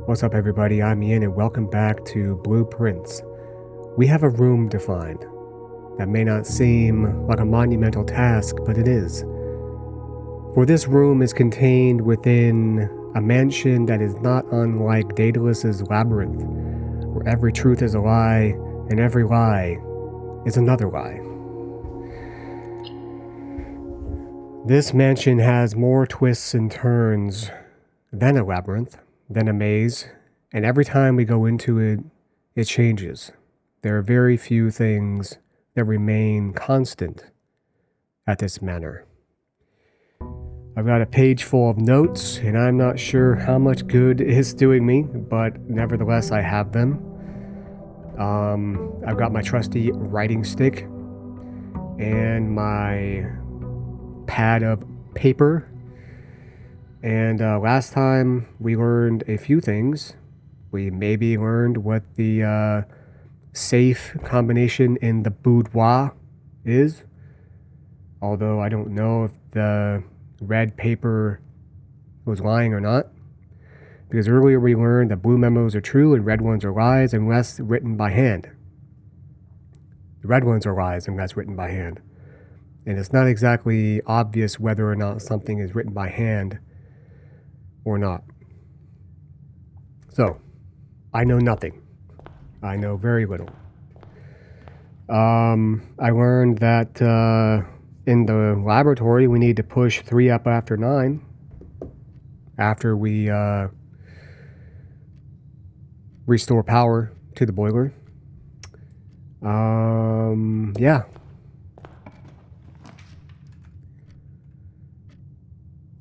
What's up, everybody? I'm Ian, and welcome back to Blueprints. We have a room to find. That may not seem like a monumental task, but it is. For this room is contained within a mansion that is not unlike Daedalus's labyrinth, where every truth is a lie, and every lie is another lie. This mansion has more twists and turns than a labyrinth, than a maze, and every time we go into it, it changes. There are very few things that remain constant at this manor. I've got a page full of notes, and I'm not sure how much good it's doing me, but nevertheless, I have them. I've got my trusty writing stick and my pad of paper. And last time we learned a few things. We maybe learned what the safe combination in the boudoir is. Although I don't know if the red paper was lying or not. Because earlier we learned that blue memos are true and red ones are lies unless written by hand. The red ones are lies unless written by hand. And it's not exactly obvious whether or not something is written by hand or not. So, I know nothing. I know very little. I learned that in the laboratory we need to push 3 up after 9 after we restore power to the boiler. Yeah.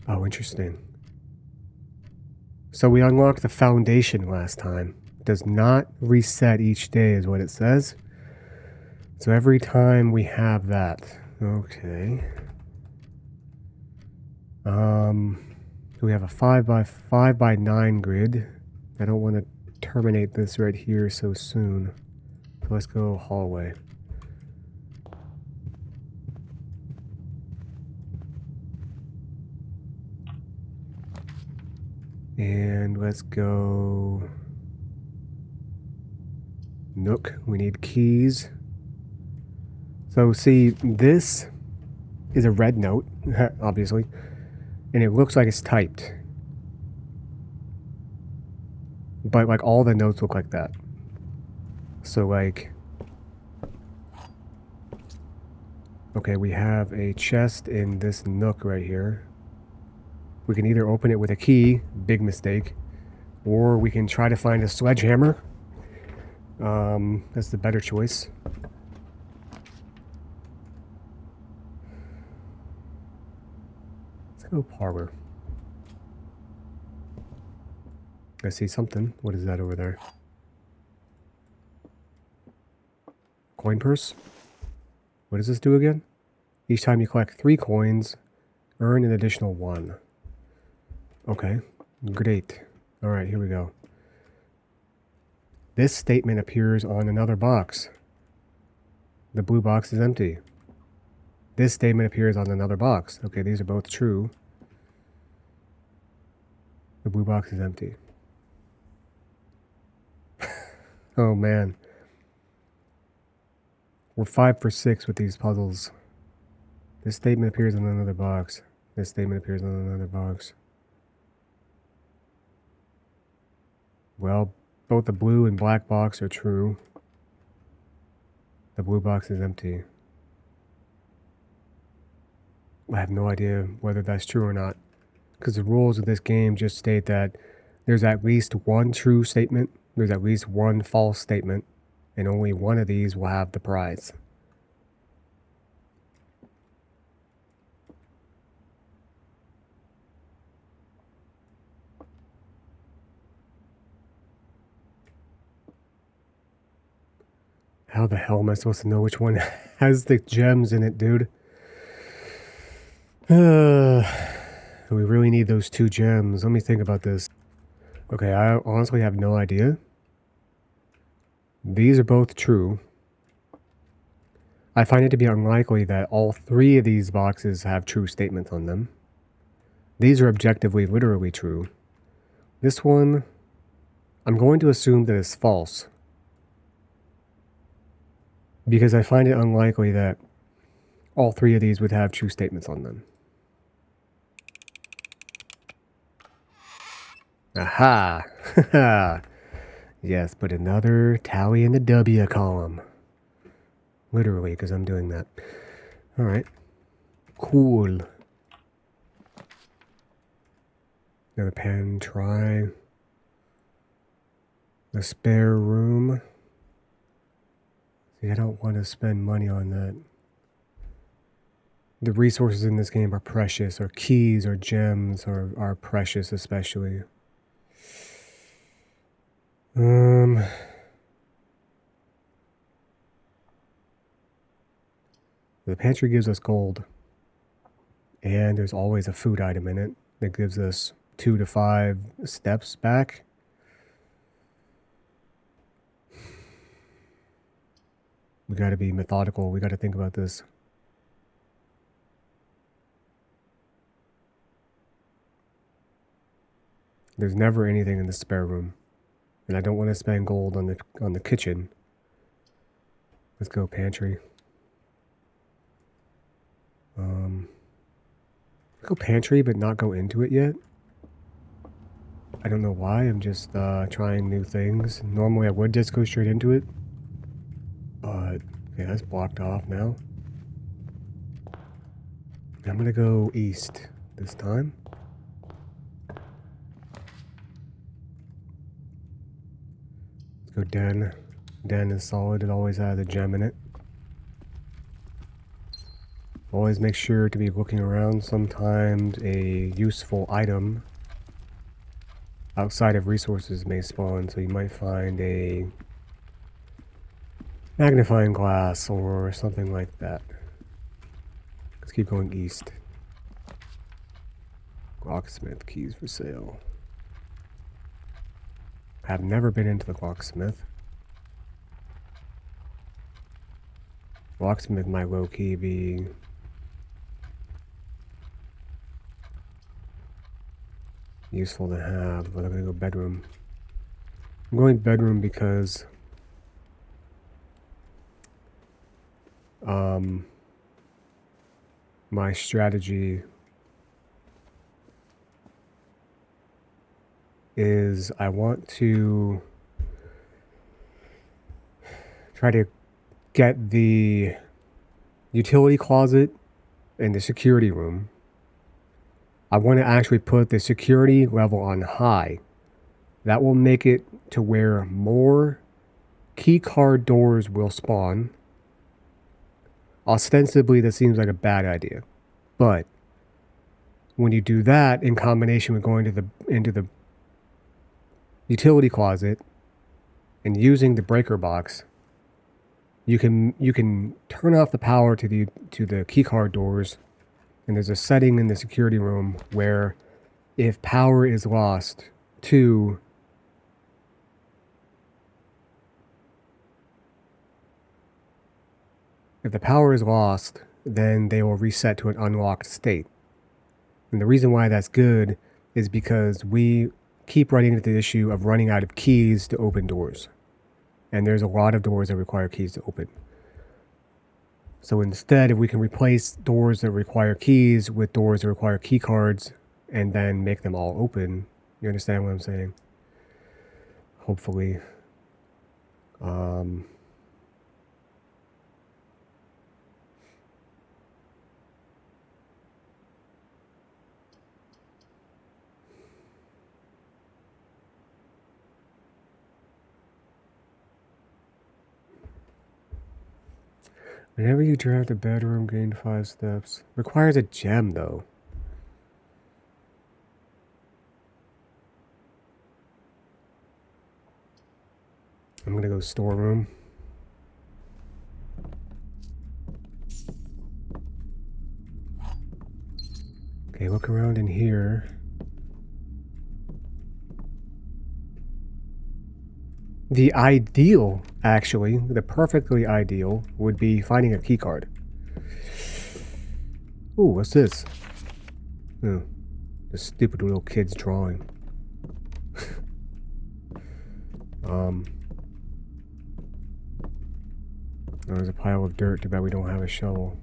Oh, interesting. So we unlocked the foundation last time. Does not reset each day is what it says. So every time we have that. Okay. We have a 5x9 grid. I don't want to terminate this right here so soon. So let's go hallway. And let's go Nook. We need keys. So see, this is a red note, obviously, and it looks like it's typed. But like all the notes look like that. So like, okay, we have a chest in this nook right here. We can either open it with a key, big mistake, or we can try to find a sledgehammer. That's the better choice. Let's go parlor. I see something. What is that over there? Coin purse? What does this do again? Each time you collect 3 coins, earn an additional 1. Okay, great. All right, here we go. This statement appears on another box. The blue box is empty. This statement appears on another box. Okay, these are both true. The blue box is empty. Oh man. We're 5 for 6 with these puzzles. This statement appears on another box. This statement appears on another box. Well, both the blue and black box are true. The blue box is empty. I have no idea whether that's true or not, because the rules of this game just state that there's at least one true statement, there's at least one false statement, and only one of these will have the prize. How the hell am I supposed to know which one has the gems in it, dude? We really need those 2 gems. Let me think about this. Okay, I honestly have no idea. These are both true. I find it to be unlikely that all 3 of these boxes have true statements on them. These are objectively, literally true. This one I'm going to assume that it's false, because I find it unlikely that all three of these would have true statements on them. Aha! Yes, but another tally in the W column. Literally, because I'm doing that. Alright. Cool. Another pen, try. The spare room. See, I don't want to spend money on that. The resources in this game are precious, or keys, or gems, are precious especially. The pantry gives us gold. And there's always a food item in it that gives us 2 to 5 steps back. We gotta be methodical. We gotta think about this. There's never anything in the spare room. And I don't want to spend gold on the kitchen. Let's go pantry. Go pantry, but not go into it yet. I don't know why. I'm just trying new things. Normally I would just go straight into it. But, okay, that's blocked off now. I'm gonna go east this time. Let's go den. Den is solid. It always has a gem in it. Always make sure to be looking around. Sometimes a useful item outside of resources may spawn, so you might find a magnifying glass or something like that. Let's keep going east. Locksmith keys for sale. I've never been into the locksmith. Locksmith might low-key be useful to have, but I'm gonna go bedroom. I'm going bedroom because my strategy is I want to try to get the utility closet and the security room. I want to actually put the security level on high. That will make it to where more key card doors will spawn. Ostensibly, that seems like a bad idea. But when you do that in combination with going into the utility closet and using the breaker box, you can turn off the power to the key card doors. And there's a setting in the security room where if power is lost to if the power is lost, then they will reset to an unlocked state. And the reason why that's good is because we keep running into the issue of running out of keys to open doors. And there's a lot of doors that require keys to open. So instead, if we can replace doors that require keys with doors that require key cards and then make them all open, you understand what I'm saying? Hopefully. Whenever you draft a bedroom, gain 5 steps. Requires a gem, though. I'm gonna go storeroom. Okay, look around in here. The ideal, actually, the perfectly ideal, would be finding a keycard. Ooh, what's this? Oh, the stupid little kid's drawing. There's a pile of dirt. Too bad we don't have a shovel.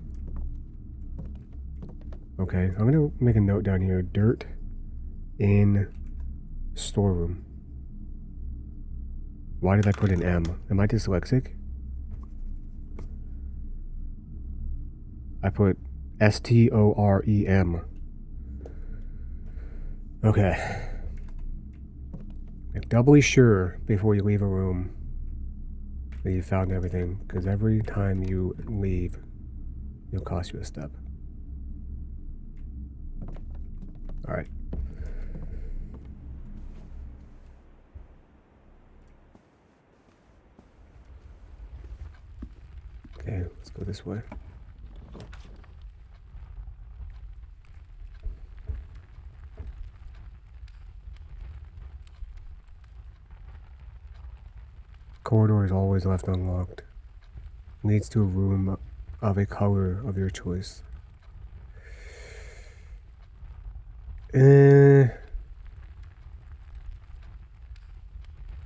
Okay, I'm gonna make a note down here. Dirt in storeroom. Why did I put an M? Am I dyslexic? I put STOREM. Okay. Make doubly sure before you leave a room that you found everything, because every time you leave, it'll cost you a step. Alright. Okay, let's go this way. Corridor is always left unlocked. Leads to a room of a color of your choice. Meh.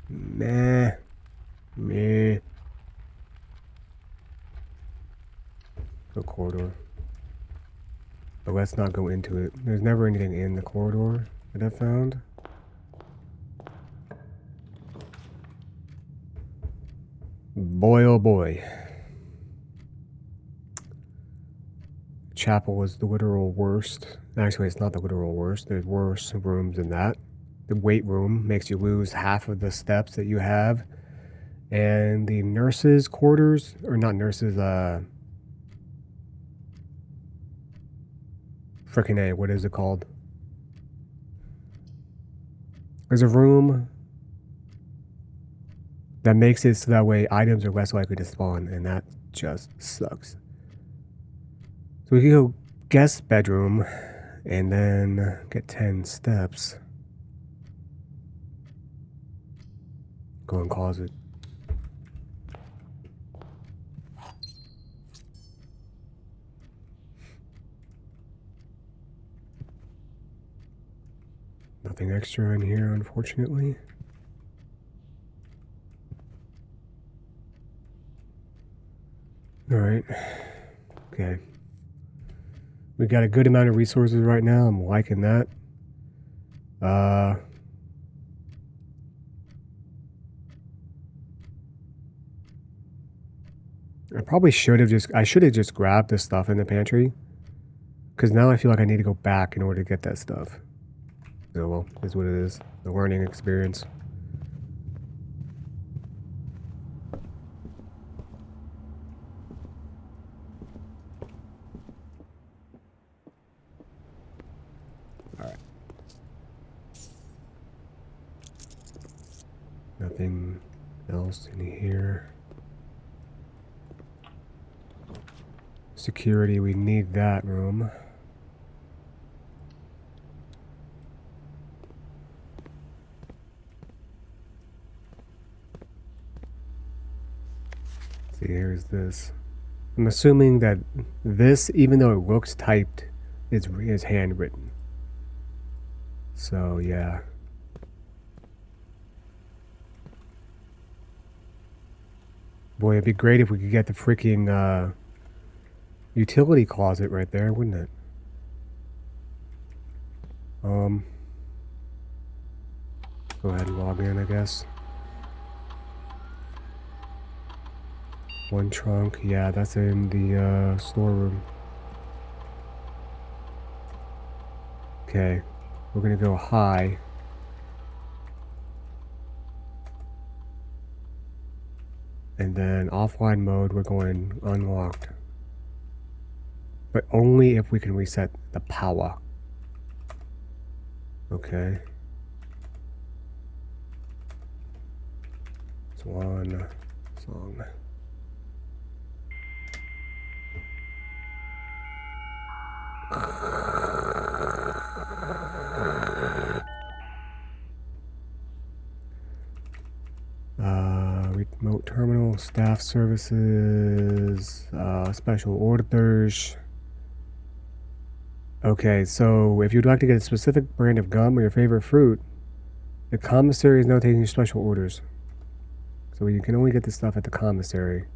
Meh. The corridor. But let's not go into it. There's never anything in the corridor that I've found. Boy, oh boy. Chapel is the literal worst. Actually, it's not the literal worst. There's worse rooms than that. The weight room makes you lose half of the steps that you have. And the nurses' quarters, or not nurses, frickin' A, what is it called? There's a room that makes it so that way items are less likely to spawn, and that just sucks. So we can go guest bedroom and then get 10 steps. Go in closet. Nothing extra in here, unfortunately. Alright. Okay. We got a good amount of resources right now. I'm liking that. I probably should have just grabbed the stuff in the pantry. Because now I feel like I need to go back in order to get that stuff. Oh well, is what it is. The learning experience. Alright. Nothing else in here. Security, we need that room. See, here's this. I'm assuming that this, even though it looks typed, is handwritten. So, yeah. Boy, it'd be great if we could get the freaking utility closet right there, wouldn't it? Go ahead and log in, I guess. One trunk, yeah, that's in the storeroom. Okay, we're gonna go high. And then offline mode, we're going unlocked. But only if we can reset the power. Okay. It's one song. Remote terminal, staff services, special orders. Okay, so if you'd like to get a specific brand of gum or your favorite fruit, the commissary is now taking special orders. So we can only get this stuff at the commissary.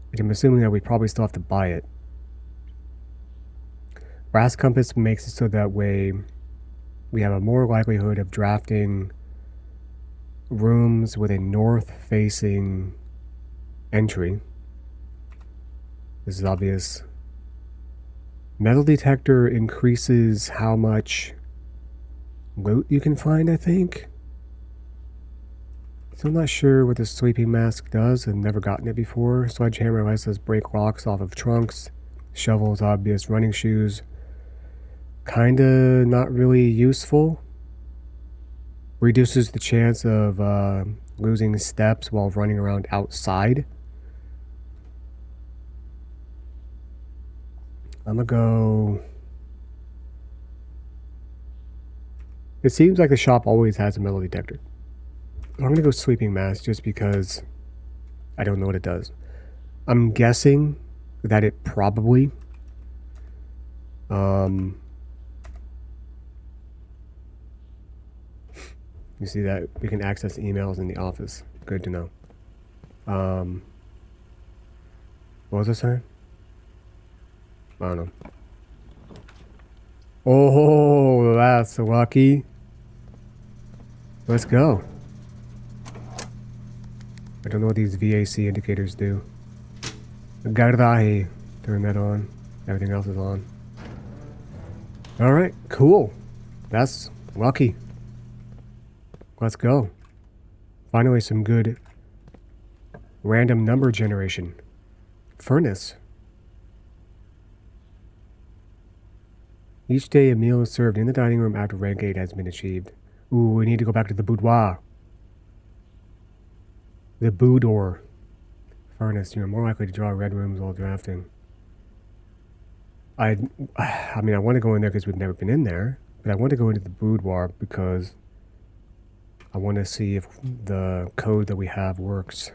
Which I'm assuming that we probably still have to buy it. Brass compass makes it so that way we have a more likelihood of drafting rooms with a north-facing entry. This is obvious. Metal detector increases how much loot you can find, I think. So I'm not sure what the sweeping mask does. I've never gotten it before. Sledgehammer lets us break rocks off of trunks. Shovel is obvious. Running shoes, kinda not really useful. Reduces the chance of losing steps while running around outside. I'm gonna go... It seems like the shop always has a metal detector. I'm gonna go sweeping mask just because I don't know what it does. I'm guessing that it probably you see that we can access emails in the office. Good to know. What was I saying? I don't know. Oh, that's lucky. Let's go. I don't know what these VAC indicators do. Garahe. Turn that on. Everything else is on. Alright, cool. That's lucky. Let's go. Finally some good random number generation. Furnace. Each day a meal is served in the dining room after rank 8 has been achieved. Ooh, we need to go back to the boudoir. The boudoir. Furnace. You're more likely to draw red rooms while drafting. I mean, I want to go in there because we've never been in there. But I want to go into the boudoir because I want to see if the code that we have works.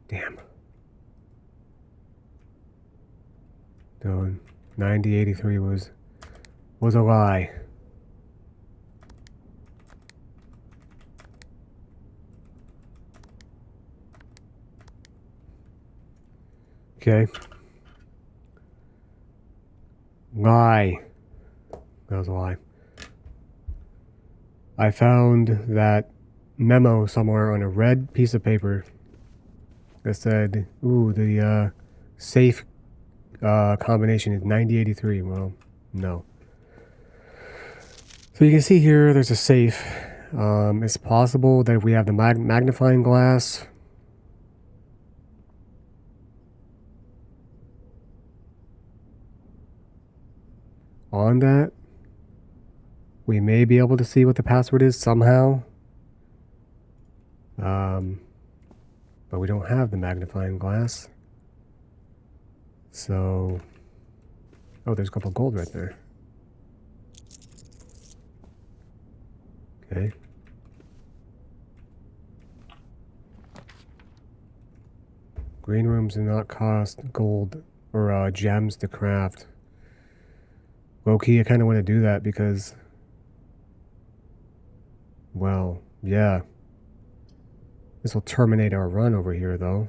Damn. So 9083 was a lie. Okay. Lie. That was a lie. I found that memo somewhere on a red piece of paper that said, ooh, the safe combination is 9083. Well, no. So you can see here there's a safe. It's possible that if we have the magnifying glass, on that, we may be able to see what the password is somehow. But we don't have the magnifying glass. So, oh, there's a couple of gold right there. Okay. Green rooms do not cost gold or gems to craft. Low-key, I kind of want to do that because, well, yeah. This will terminate our run over here, though.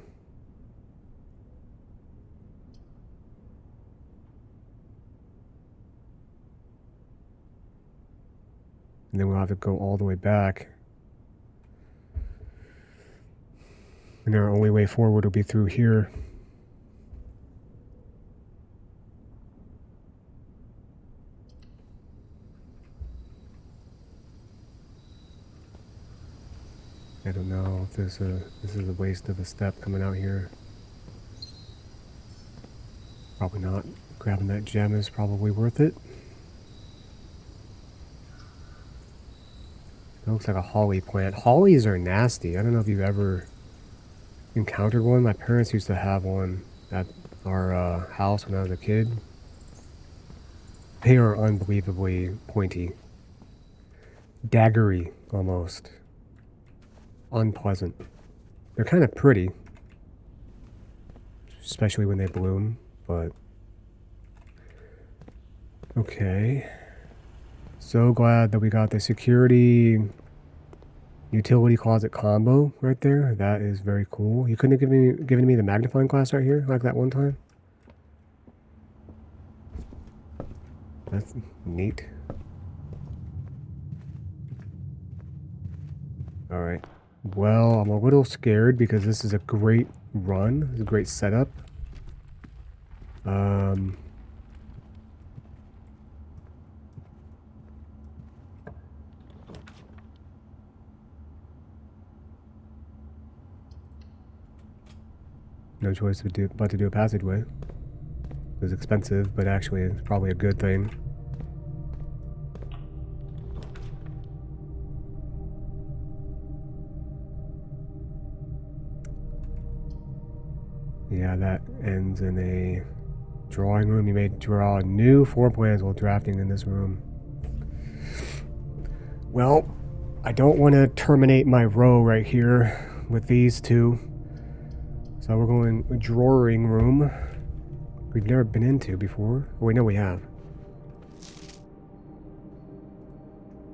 And then we'll have to go all the way back. And our only way forward will be through here. I don't know if this is a waste of a step coming out here. Probably not. Grabbing that gem is probably worth it. It looks like a holly plant. Hollies are nasty. I don't know if you've ever encountered one. My parents used to have one at our house when I was a kid. They are unbelievably pointy. daggery almost. Unpleasant. They're kind of pretty, especially when they bloom, but okay. So glad that we got the security utility closet combo right there. That is very cool. You couldn't have given me the magnifying glass right here like that one time? That's neat. Alright. Well, I'm a little scared because this is a great run. It's a great setup. No choice but to do a passageway. It was expensive, but actually it's probably a good thing. Yeah, that ends in a drawing room. You may draw new floor plans while drafting in this room. Well, I don't want to terminate my row right here with these two. So we're going drawing room. We've never been into before. Oh, we know we have.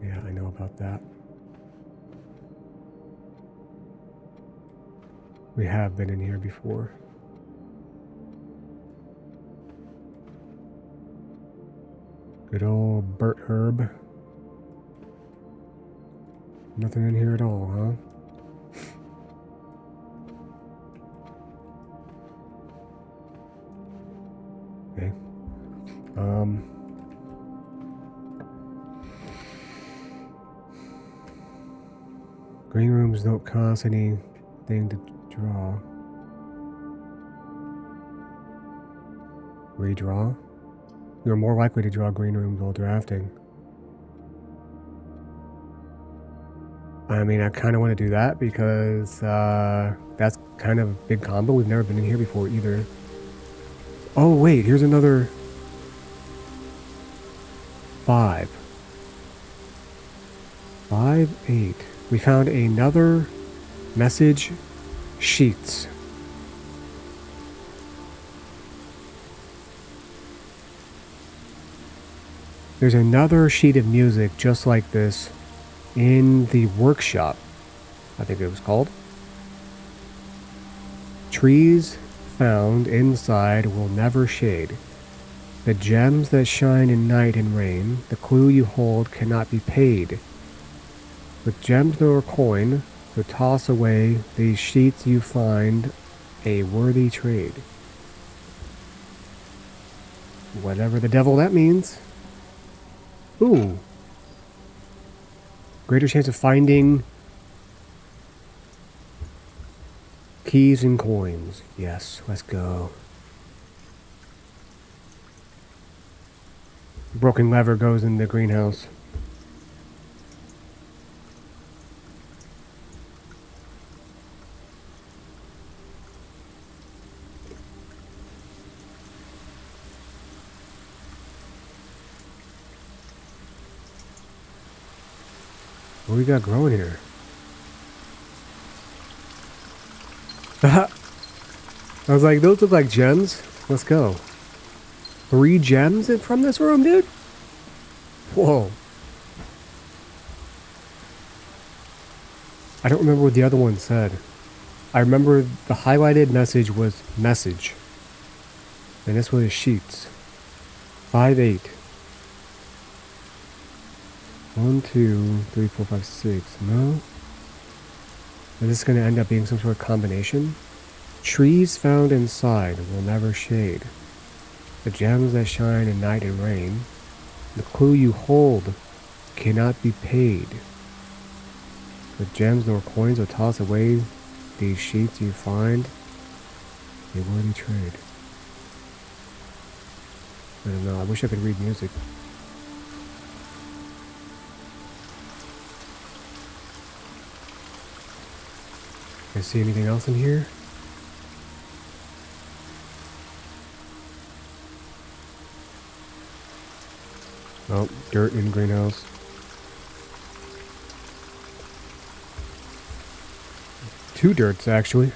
Yeah, I know about that. We have been in here before. Good old Bert Herb. Nothing in here at all, huh? Okay. Green rooms don't cost anything to draw. Redraw? You're more likely to draw green rooms while drafting. I mean, I kind of want to do that because that's kind of a big combo. We've never been in here before either. Oh, wait, here's another 5. 5, 8. We found another message sheets. There's another sheet of music just like this in the workshop, I think it was called. Trees found inside will never shade. The gems that shine in night and rain, the clue you hold cannot be paid. With gems nor coin, so toss away these sheets you find a worthy trade. Whatever the devil that means. Ooh. Greater chance of finding keys and coins. Yes, let's go. Broken lever goes in the greenhouse. What we got growing here? I was like, those look like gems. Let's go. 3 gems from this room, dude? Whoa. I don't remember what the other one said. I remember the highlighted message was message. And this was sheets. 5, 8. 1, 2, 3, 4, 5, 6. No? Is this going to end up being some sort of combination? Trees found inside will never shade. The gems that shine in night and rain. The clue you hold cannot be paid. With gems nor coins will toss away these sheets you find a worthy trade. I don't know, I wish I could read music. Can I see anything else in here? Oh, dirt in the greenhouse. 2 dirts, actually.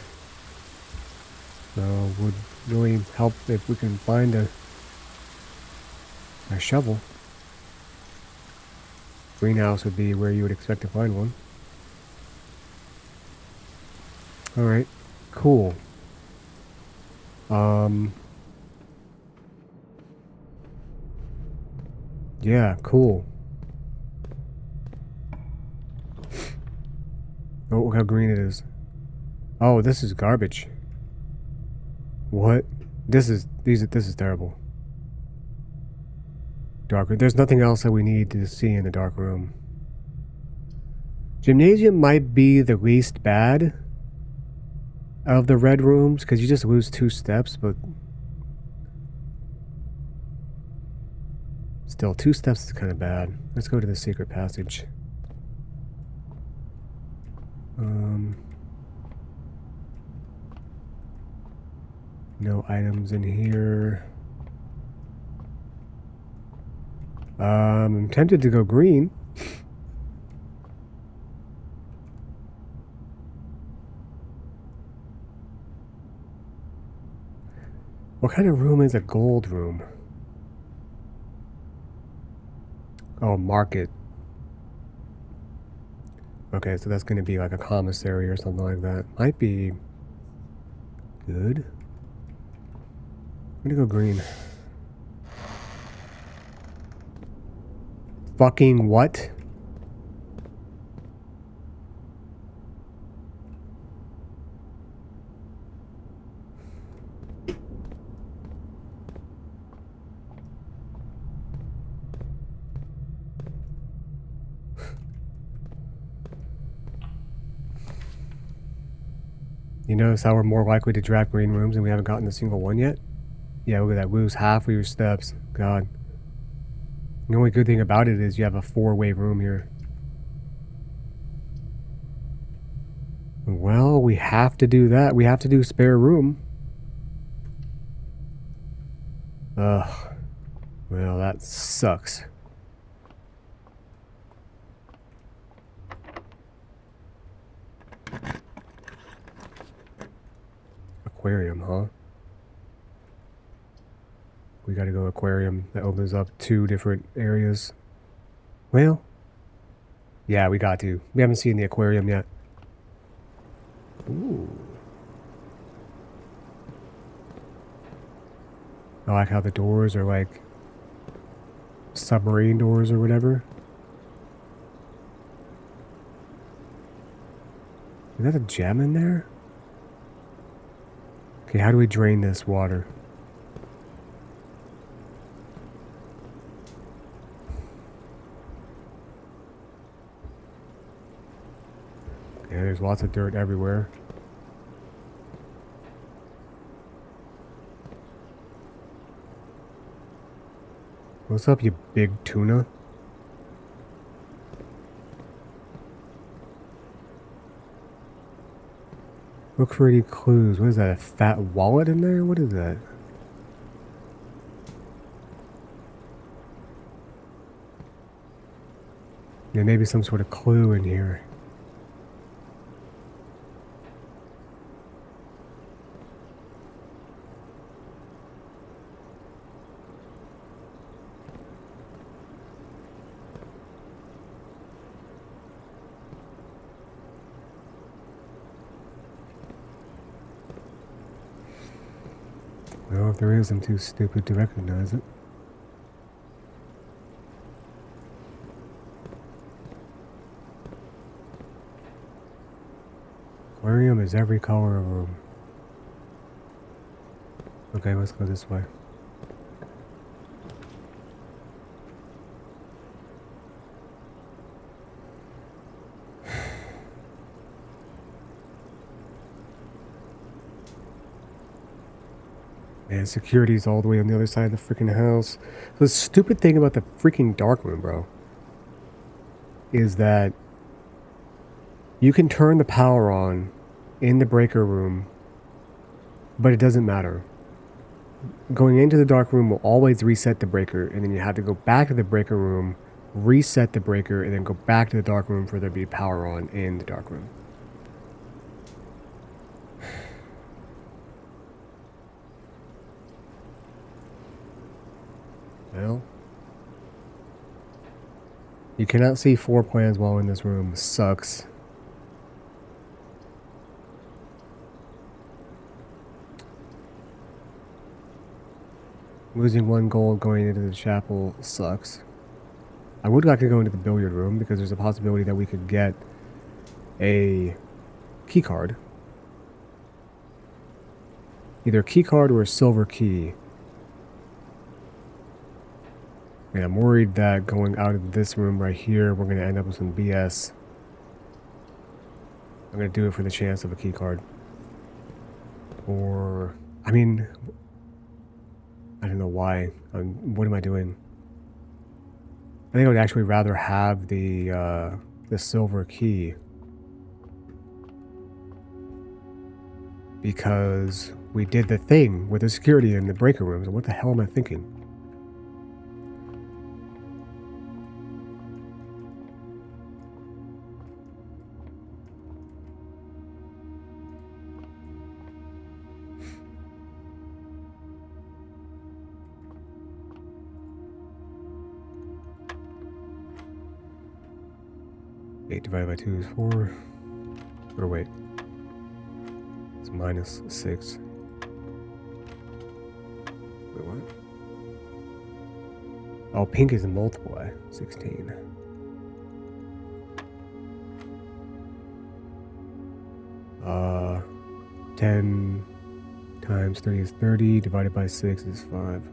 So would really help if we can find a shovel. Greenhouse would be where you would expect to find one. Alright, cool. Yeah, cool. Oh, look how green it is. Oh, this is garbage. What? This is terrible. Dark room. There's nothing else that we need to see in the dark room. Gymnasium might be the least bad of the red rooms, because you just lose 2 steps, but still, 2 steps is kind of bad. Let's go to the secret passage. No items in here. I'm tempted to go green. What kind of room is a gold room? Oh, market. Okay, so that's going to be like a commissary or something like that. Might be good. I'm gonna go green. Fucking what? You notice how we're more likely to draft green rooms and we haven't gotten a single one yet? Yeah, look at that. Lose half of your steps. God. The only good thing about it is you have a 4-way room here. Well, we have to do that. We have to do spare room. Ugh. Well, that sucks. Aquarium, huh? We gotta go aquarium. That opens up 2 different areas. Well, yeah, we got to. We haven't seen the aquarium yet. Ooh. I like how the doors are like submarine doors or whatever. Is that a gem in there? Okay, how do we drain this water? Yeah, there's lots of dirt everywhere. What's up, you big tuna? Look for any clues. What is that, a fat wallet in there? What is that? Yeah, maybe some sort of clue in here. Well, if there is, I'm too stupid to recognize it. Aquarium is every color of room. Okay, let's go this way. Man, security's all the way on the other side of the freaking house. The stupid thing about the freaking dark room, bro, is that you can turn the power on in the breaker room, but it doesn't matter. Going into the dark room will always reset the breaker, and then you have to go back to the breaker room, reset the breaker, and then go back to the dark room for there to be power on in the dark room. Well, you cannot see floor plans while in this room. Sucks. Losing 1 gold going into the chapel sucks. I would like to go into the billiard room because there's a possibility that we could get a key card. Either a key card or a silver key. And I'm worried that going out of this room right here, we're going to end up with some BS. I'm going to do it for the chance of a key card. Or, I mean, I don't know why. What am I doing? I think I would actually rather have the silver key. Because we did the thing with the security in the breaker rooms. What the hell am I thinking? Eight divided by 2 is 4. Or wait. It's minus 6. Wait, what? Oh, pink is a multiply. 16. Uh, 10 times 3 is 30. Divided by 6 is 5.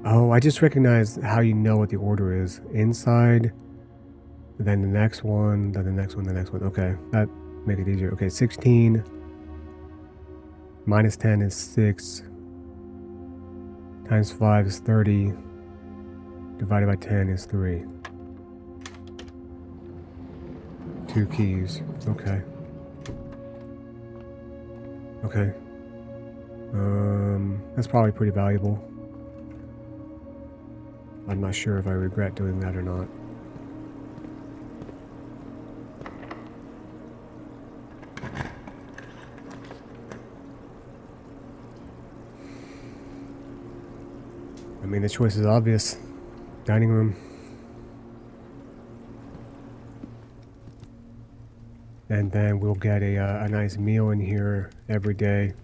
Oh, I just recognized how you know what the order is. Inside, then the next one, then the next one, the next one. Okay, that make it easier. Okay, 16 minus 10 is 6. Times 5 is 30. Divided by 10 is 3. 2 keys. Okay. Okay. That's probably pretty valuable. I'm not sure if I regret doing that or not. I mean, the choice is obvious. Dining room. And then we'll get a nice meal in here every day.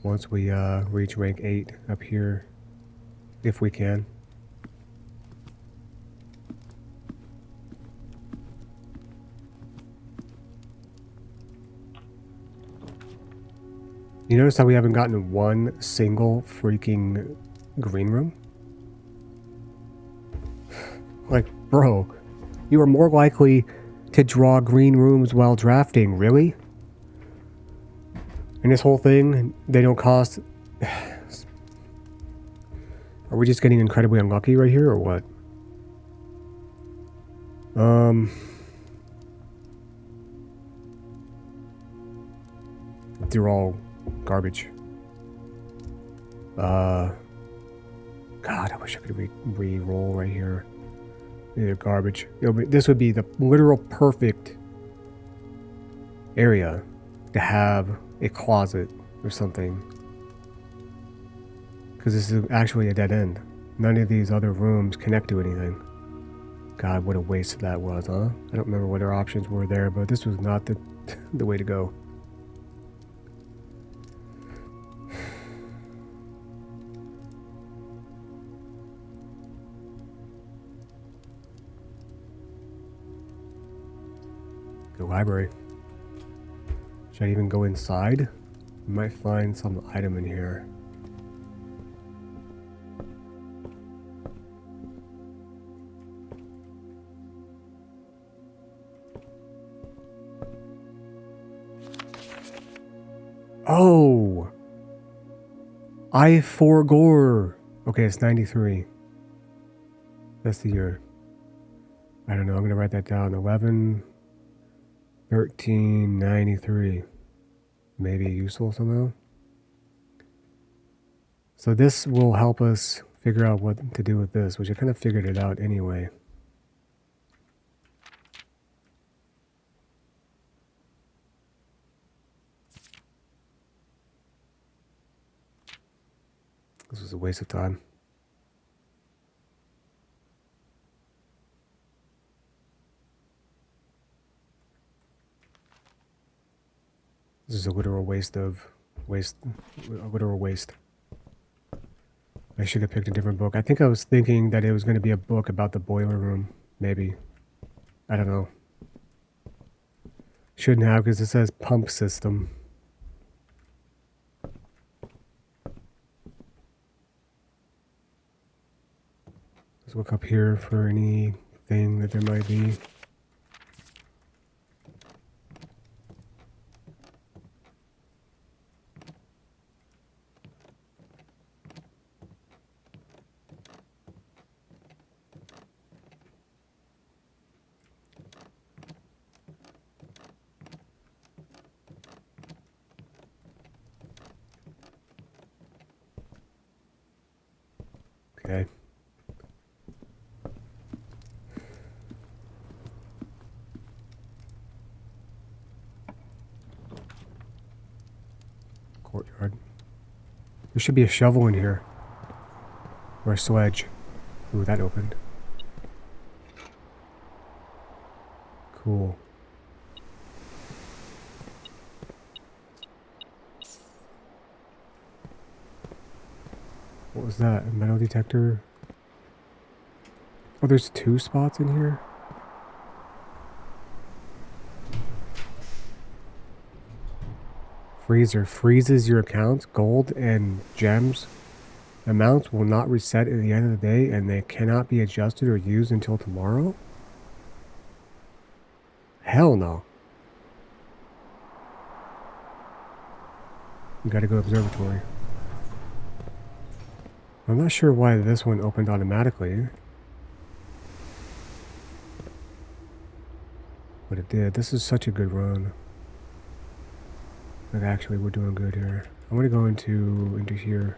Once we reach rank 8 up here. If we can. You notice how we haven't gotten one single freaking green room? Like, bro, you are more likely to draw green rooms while drafting, really? And this whole thing, they don't cost... Are we just getting incredibly unlucky right here, or what? They're all garbage. God, I wish I could re-roll right here. They're garbage. This would be the literal perfect area to have a closet or something. Because this is actually a dead end. None of these other rooms connect to anything. God, what a waste that was, huh? I don't remember what our options were there, but this was not the, the way to go. The library. Should I even go inside? We might find some item in here. Oh! I4 Gore! Okay, it's 93. That's the year. I don't know, I'm gonna write that down. 11/13/93. Maybe useful somehow. So this will help us figure out what to do with this, which I kind of figured it out anyway. This was a waste of time. This is a literal waste. A literal waste. I should have picked a different book. I think I was thinking that it was going to be a book about the boiler room. Maybe. I don't know. Shouldn't have, because it says pump system. Let's look up here for anything that there might be. Okay. Courtyard. There should be a shovel in here. Or a sledge. Ooh, that opened. Cool. What was that? A metal detector? Oh, there's 2 spots in here? Freezer. Freezes your accounts. Gold and gems. Amounts will not reset at the end of the day, and they cannot be adjusted or used until tomorrow? Hell no. You gotta go observatory. I'm not sure why this one opened automatically. But it did. This is such a good run. Like, actually, we're doing good here. I'm gonna go into here.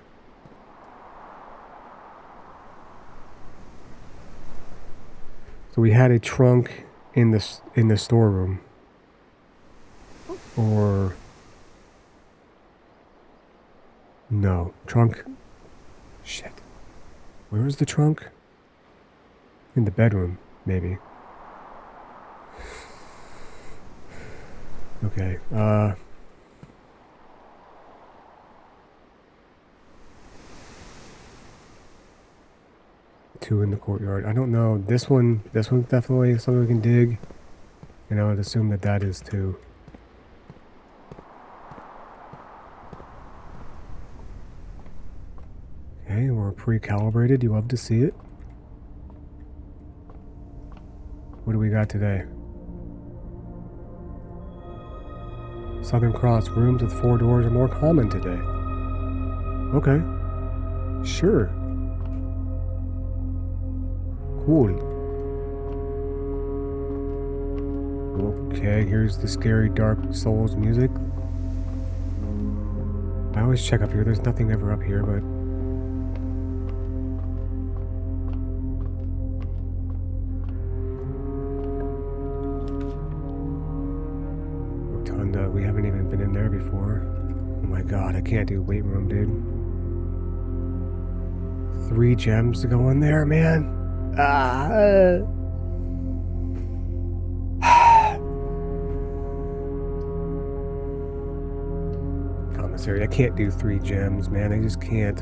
So we had a trunk in the storeroom. Or no, trunk. Shit. Where is the trunk? In the bedroom, maybe. Okay, 2 in the courtyard. I don't know. This one's definitely something we can dig. And I would assume that that is too. Okay, we're pre-calibrated. You love to see it. What do we got today? Southern Cross. Rooms with 4 doors are more common today. Okay. Sure. Cool. Okay, here's the scary Dark Souls music. I always check up here. There's nothing ever up here, but... Rotunda. We haven't even been in there before. Oh my god, I can't do weight room, dude. 3 gems to go in there, man. Commissary, I can't do 3 gems, man. I just can't.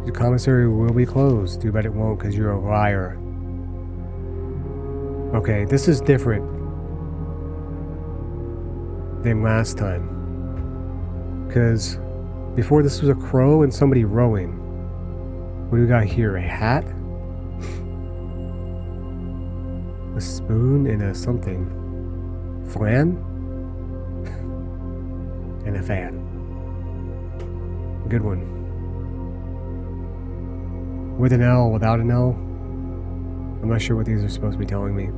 The commissary will be closed. Too bad it won't, because you're a liar. Okay, this is different than last time. Because before this was a crow and somebody rowing. What do we got here? A hat? A spoon and a something. Flan? And a fan. Good one. With an L, without an L? I'm not sure what these are supposed to be telling me.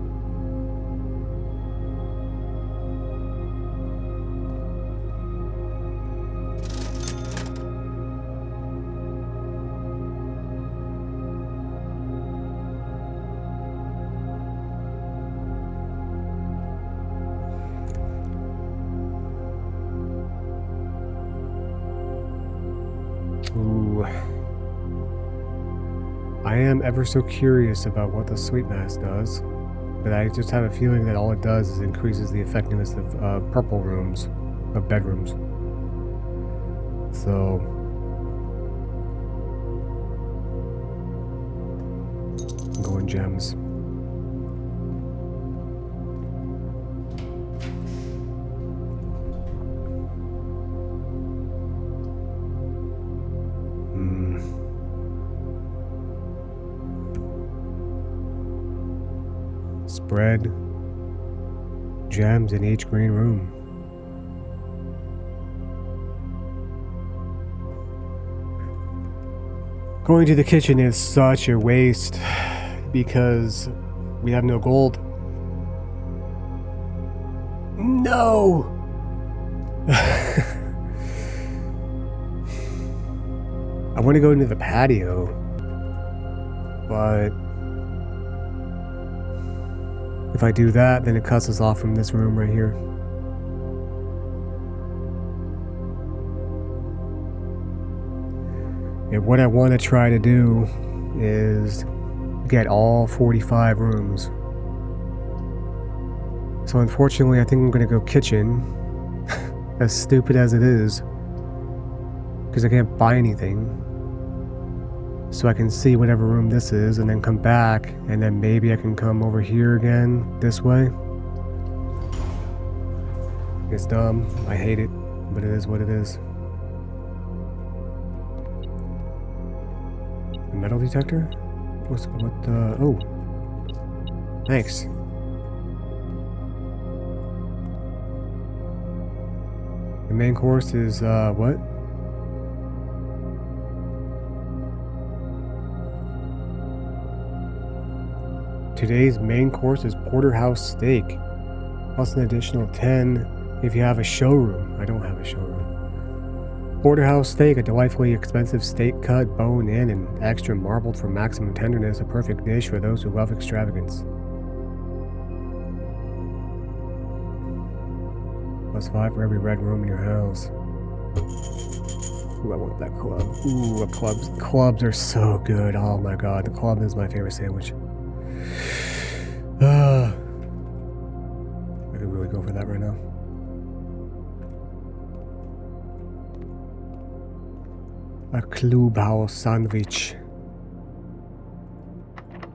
Ooh. I am ever so curious about what the sleep mask does, but I just have a feeling that all it does is increases the effectiveness of purple rooms, of bedrooms. So, I'm going gems. Spread gems in each green room. Going to the kitchen is such a waste because we have no gold. No! I want to go into the patio, but if I do that, then it cuts us off from this room right here. And what I want to try to do is get all 45 rooms. So unfortunately, I think I'm going to go kitchen, as stupid as it is, because I can't buy anything. So I can see whatever room this is and then come back, and then maybe I can come over here again this way. It's dumb. I hate it, but it is what it is. A metal detector? Oh. Thanks. The main course is, what? Today's main course is porterhouse steak, plus an additional 10 if you have a showroom. I don't have a showroom. Porterhouse steak, a delightfully expensive steak cut, bone in, and extra marbled for maximum tenderness, a perfect dish for those who love extravagance. Plus 5 for every red room in your house. Ooh, I want that club. Ooh, clubs are so good. Oh my god, the club is my favorite sandwich. I could really go for that right now. A clubhouse sandwich.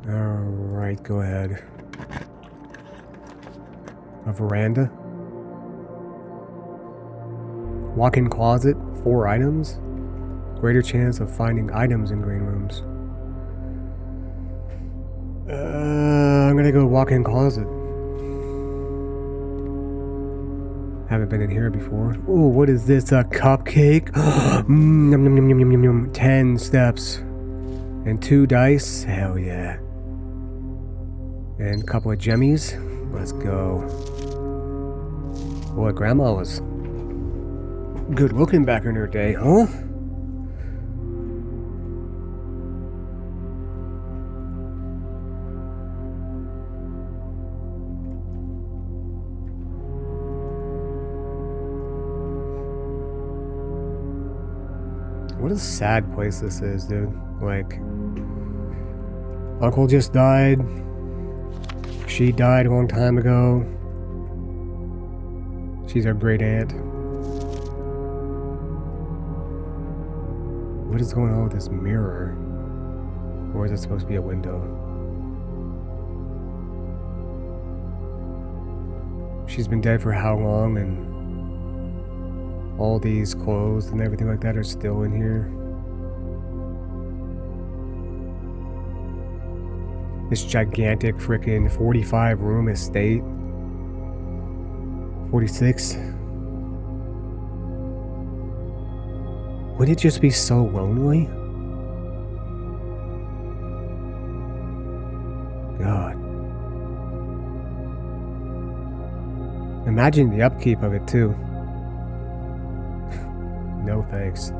Alright, go ahead. A veranda. Walk-in closet, 4 items. Greater chance of finding items in green rooms. I'm gonna go walk-in closet. Haven't been in here before. Oh, what is this? A cupcake? Yum, yum, yum, yum, yum, yum. 10 steps. And 2 dice. Hell yeah. And a couple of jemmies. Let's go. Boy, Grandma was good looking back in her day, huh? What a sad place this is, dude. Like, Uncle just died. She died a long time ago. She's our great aunt. What is going on with this mirror? Or is it supposed to be a window? She's been dead for how long, and all these clothes and everything like that are still in here. This gigantic frickin' 45 room estate. 46. Would it just be so lonely? God. Imagine the upkeep of it too. No thanks.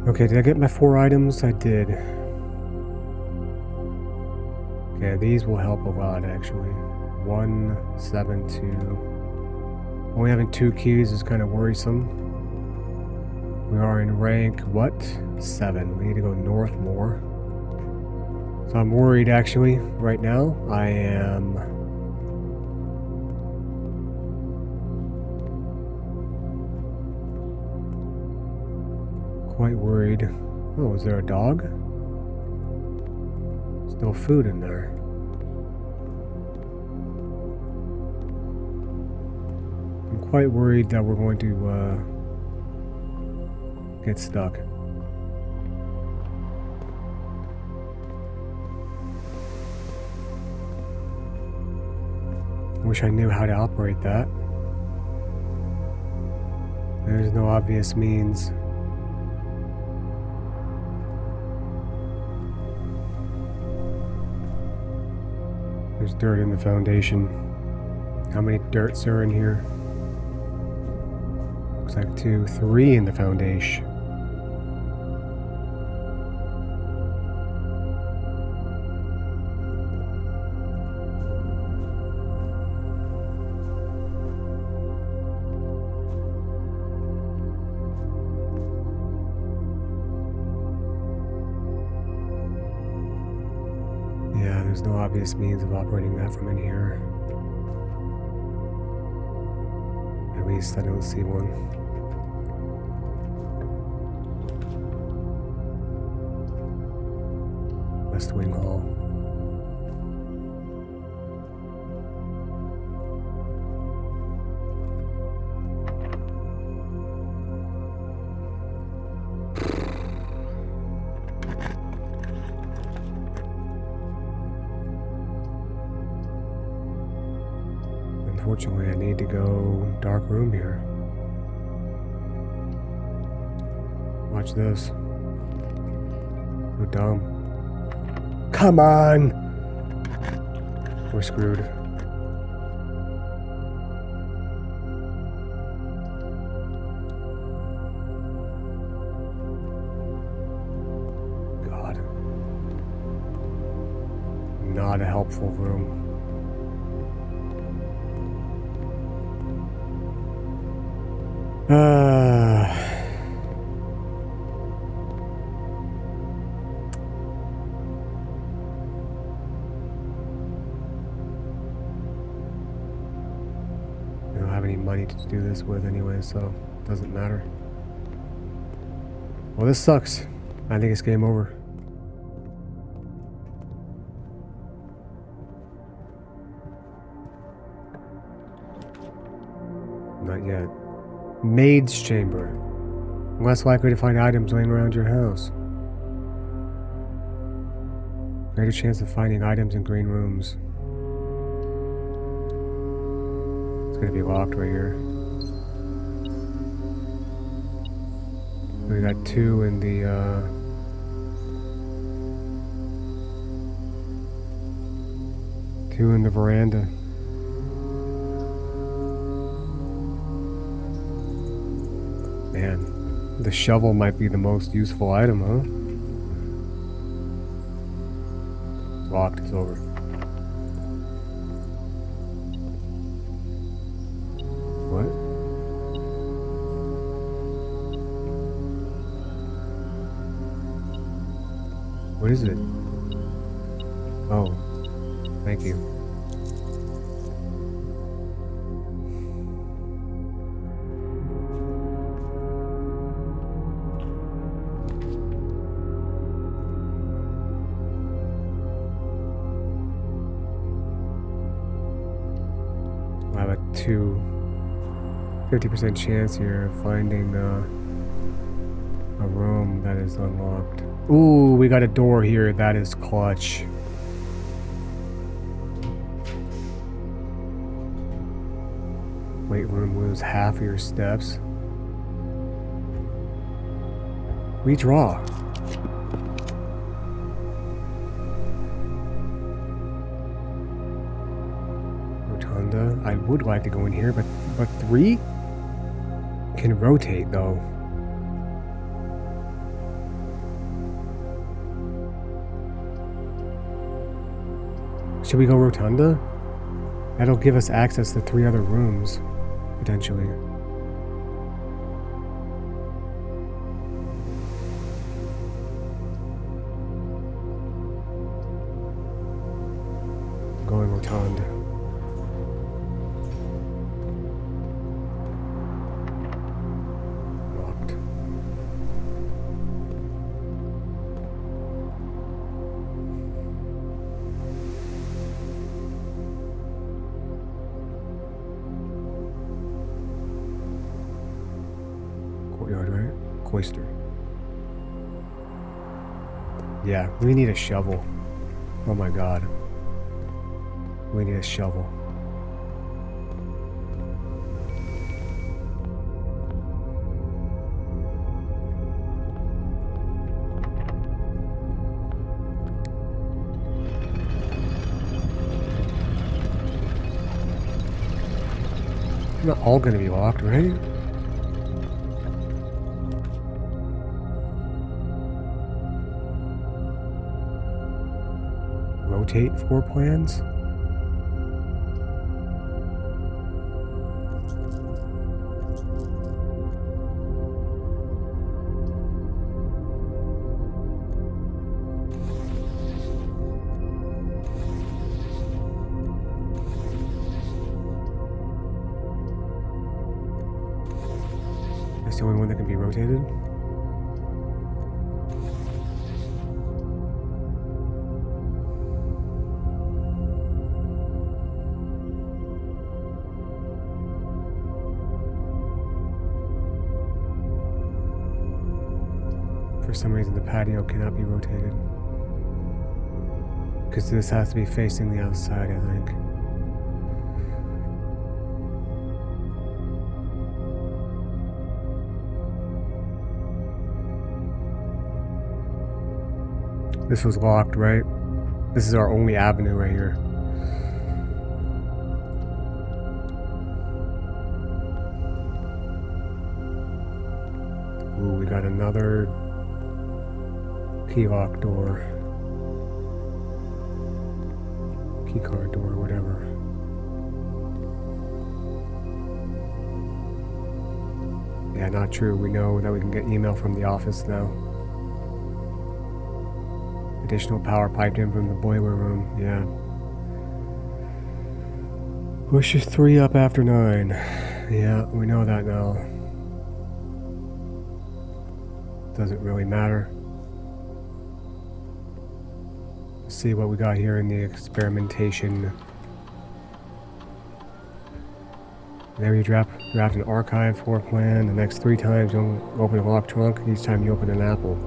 Okay, did I get my 4 items? I did. Okay, these will help a lot actually. 1, 7, 2. Only having 2 keys is kind of worrisome. We are in rank, what? 7. We need to go north more. So I'm worried, actually, right now. I am... quite worried. Oh, is there a dog? Still food in there. I'm quite worried that we're going to get stuck. I wish I knew how to operate that. There's no obvious means. There's dirt in the foundation. How many dirts are in here? Looks like 2, 3 in the foundation. Yeah, there's no obvious means of operating that from in here. At least I don't see one. West Wing Hall. Unfortunately, I need to go dark room here. Watch this. So dumb. Come on! We're screwed. God. Not a helpful room. I don't have any money to do this with anyway, so it doesn't matter. Well, this sucks. I think it's game over. Not yet. Maid's chamber. Less likely to find items laying around your house. Greater chance of finding items in green rooms. It's gonna be locked right here. We got 2 in the two in the veranda. Man, the shovel might be the most useful item, huh? It's locked, it's over. What? What is it? Oh, thank you. I have a 50% chance here of finding a room that is unlocked. Ooh, we got a door here. That is clutch. Weight room, lose half of your steps. Redraw. Rotunda. I would like to go in here, but 3 can rotate though. Should we go Rotunda? That'll give us access to 3 other rooms, potentially. going rotund. Locked. Courtyard, right? Cloister. Yeah, we need a shovel. Oh my god. We need a shovel. They're not all gonna be locked, right? Rotate floor plans? That's the only one that can be rotated? For some reason the patio cannot be rotated. Because this has to be facing the outside, I think. This was locked, right? This is our only avenue right here. Ooh, we got another key lock door. Key card door, whatever. Yeah, not true. We know that we can get email from the office now. Additional power piped in from the boiler room, yeah. Push 3 up after 9. Yeah, we know that now. Doesn't really matter. Let's see what we got here in the experimentation. There you draft an archive floor plan. The next 3 times you open a locked trunk. Each time you open an apple.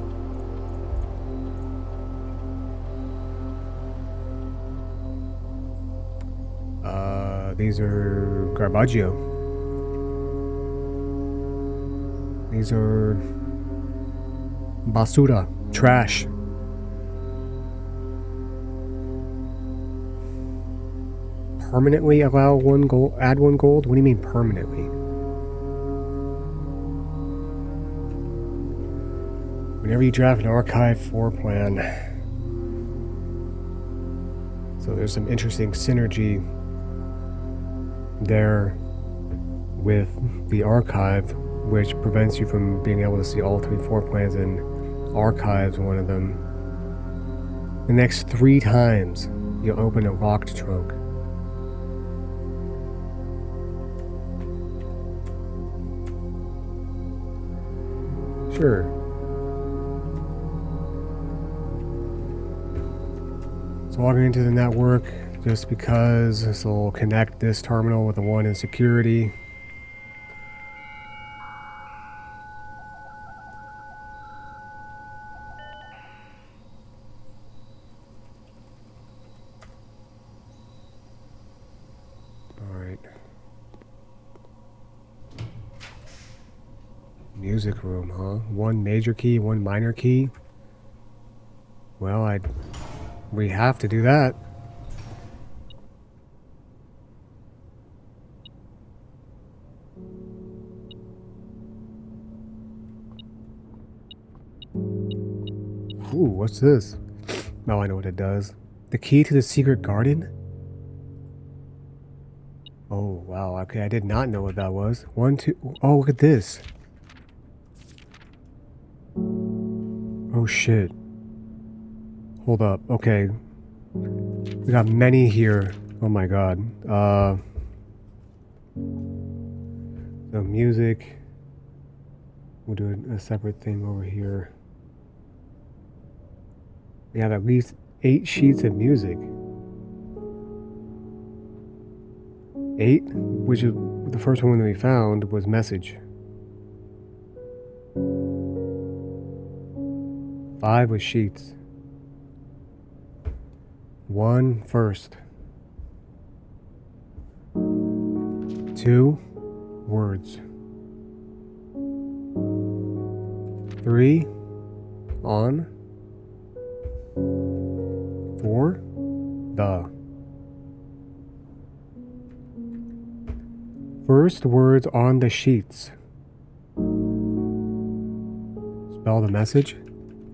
These are garbaggio. These are basura, trash. Permanently allow 1 gold, add 1 gold? What do you mean permanently? Whenever you draft an archive floor plan. So there's some interesting synergy there with the archive, which prevents you from being able to see all 3 floor plans and archives one of them. The next 3 times you open a locked trunk. Sure. So logging into the network just because this will connect this terminal with the one in security. Alright. Music room, huh? 1 major key, 1 minor key. Well, we have to do that. Ooh, what's this? Oh, I know what it does. The key to the secret garden? Oh, wow. Okay, I did not know what that was. 1, 2... Oh, look at this. Oh, shit. Hold up. Okay. We got many here. Oh my god. The music. We'll do a separate thing over here. We have at least 8 sheets of music. 8, which is the first one that we found was message. 5 was sheets. 1 first. 2 words. 3 on. 4 the. First words on the sheets. Spell the message.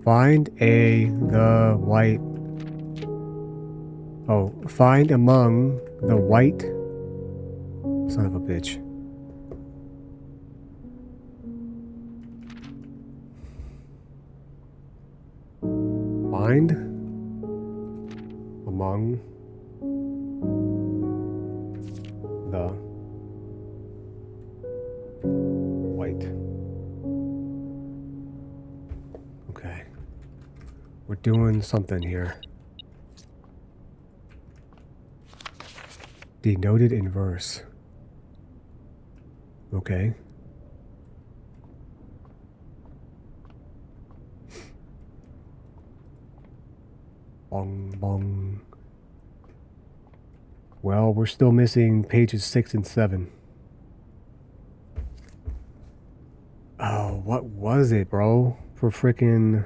Find the white. Oh, find among the white. Son of a bitch. Find among the white. Okay. We're doing something here. Denoted in verse. Okay. Bong bong. Well, we're still missing pages 6 and 7. Oh, what was it, bro? For frickin'...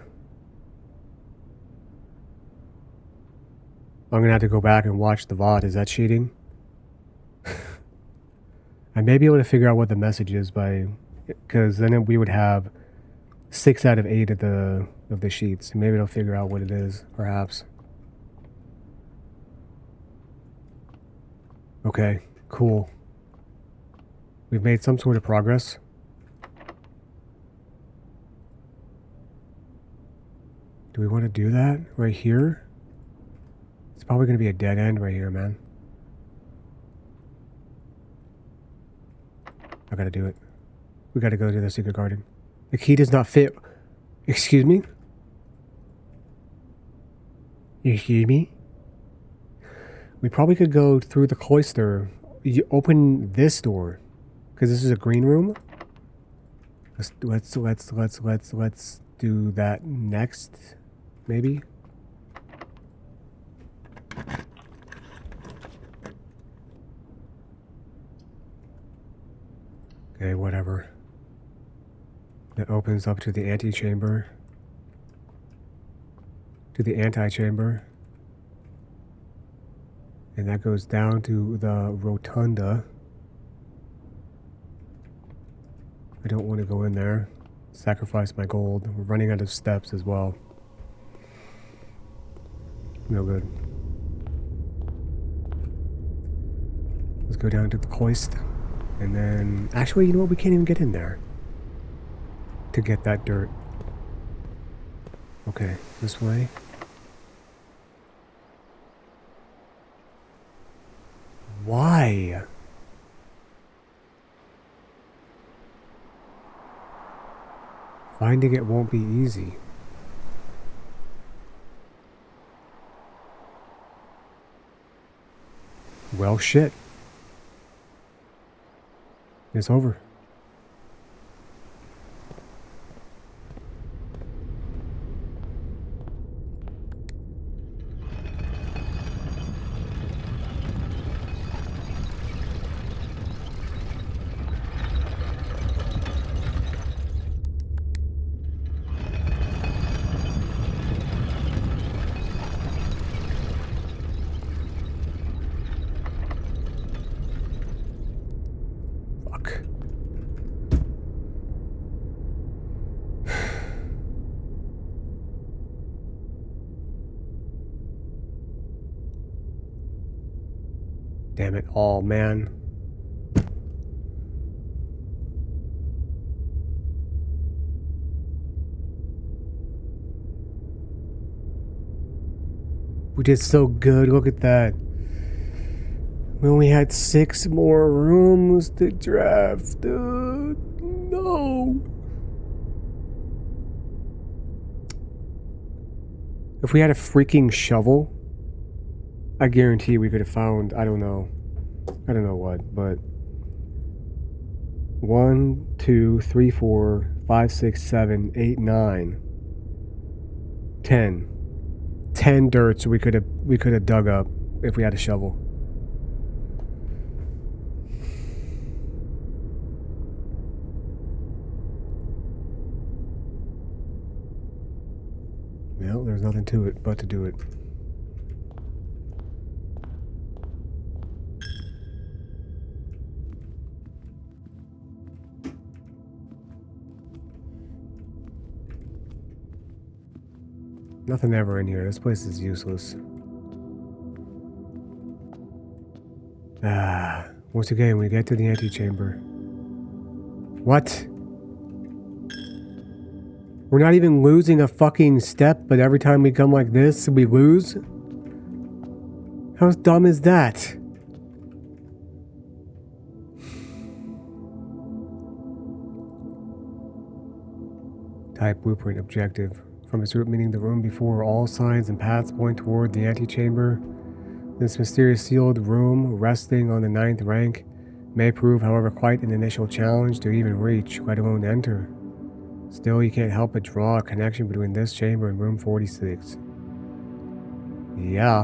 I'm gonna have to go back and watch the VOD. Is that cheating? I may be able to figure out what the message is by... Because then we would have 6 out of 8 of the sheets. Maybe I'll figure out what it is, perhaps. Okay, cool. We've made some sort of progress. Do we want to do that right here? It's probably going to be a dead end right here, man. I gotta do it. We gotta go to the secret garden. The key does not fit. Excuse me? You hear me? We probably could go through the cloister. You open this door, because this is a green room. Let's do that next, maybe. Okay, whatever. That opens up to the antechamber. To the antechamber. And that goes down to the rotunda. I don't want to go in there. Sacrifice my gold. We're running out of steps as well. No good. Let's go down to the cloister. And then... Actually, you know what? We can't even get in there. To get that dirt. Okay, this way. Why? Finding it won't be easy. Well, shit. It's over. Fuck. Damn it all, man. We did so good. Look at that. We only had 6 more rooms to draft. No. If we had a freaking shovel, I guarantee we could have found, I don't know what, but 1, 2, 3, 4, 5, 6, 7, 8, 9, 10. 10 dirts we could have dug up if we had a shovel. Well, there's nothing to it but to do it. Nothing ever in here. This place is useless. Once again, we get to the antechamber. What? We're not even losing a fucking step, but every time we come like this, we lose? How dumb is that? Type blueprint objective. From its root meaning the room before all signs and paths point toward the antechamber. This mysterious sealed room, resting on the 9th rank, may prove, however, quite an initial challenge to even reach, let alone enter. Still, you can't help but draw a connection between this chamber and room 46. Yeah.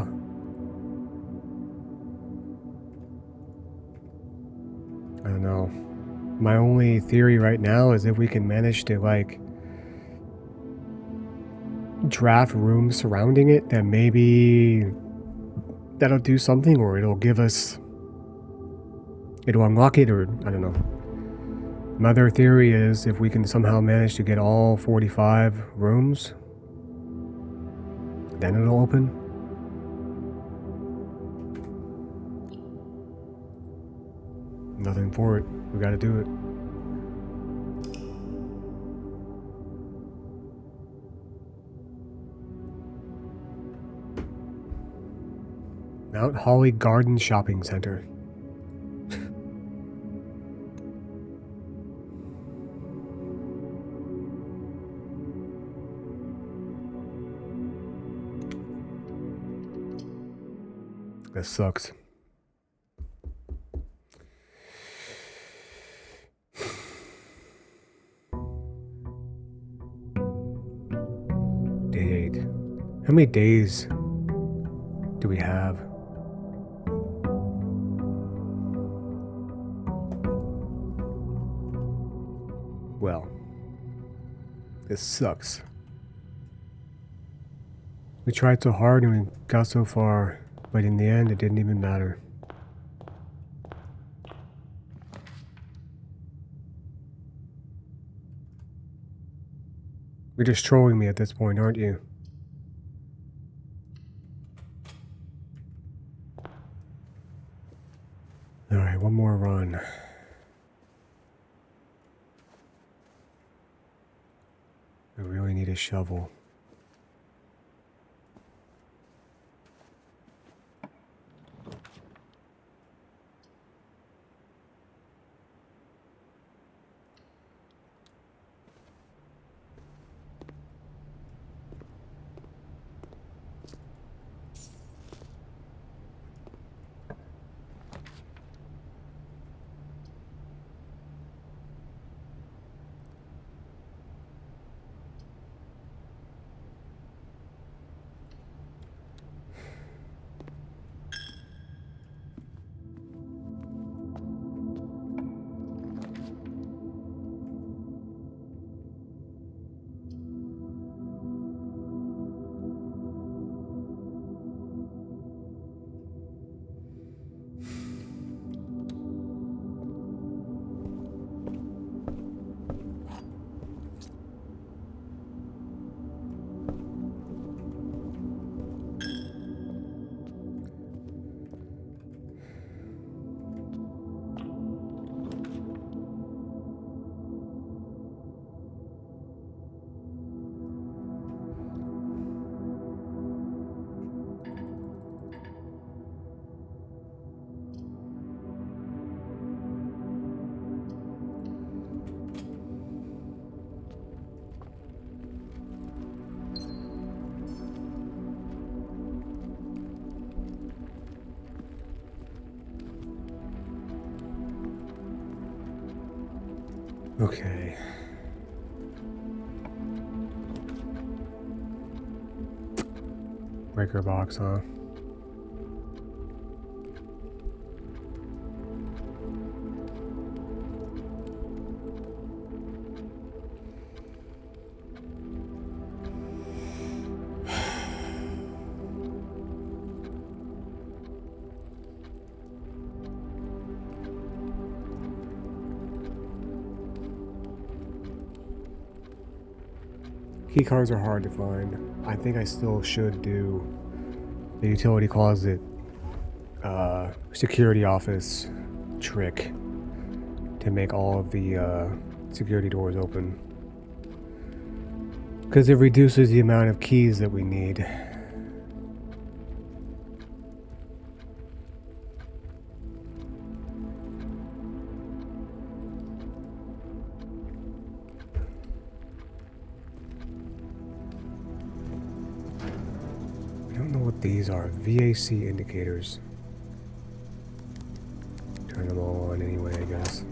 I don't know. My only theory right now is if we can manage to, like, draft rooms surrounding it, then maybe that'll do something, or it'll give us... It'll unlock it, or I don't know. My other theory is if we can somehow manage to get all 45 rooms, then it'll open. Nothing for it. We gotta do it. Mount Holly Garden Shopping Center. That sucks. Day 8. How many days do we have? Well, this sucks. We tried so hard and we got so far, but in the end, it didn't even matter. You're just trolling me at this point, aren't you? Alright, one more run. I really need a shovel. Okay. Breaker box, huh? Key cards are hard to find. I think I still should do the utility closet security office trick to make all of the security doors open. Because it reduces the amount of keys that we need. I don't know what these are. VAC indicators. Turn them all on anyway, I guess.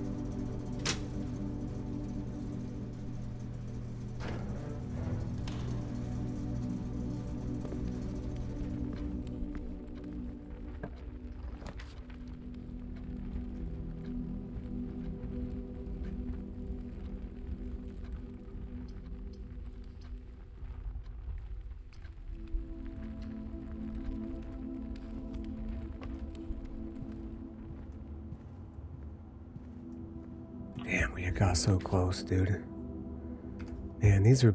Damn, we got so close, dude. Man, these are...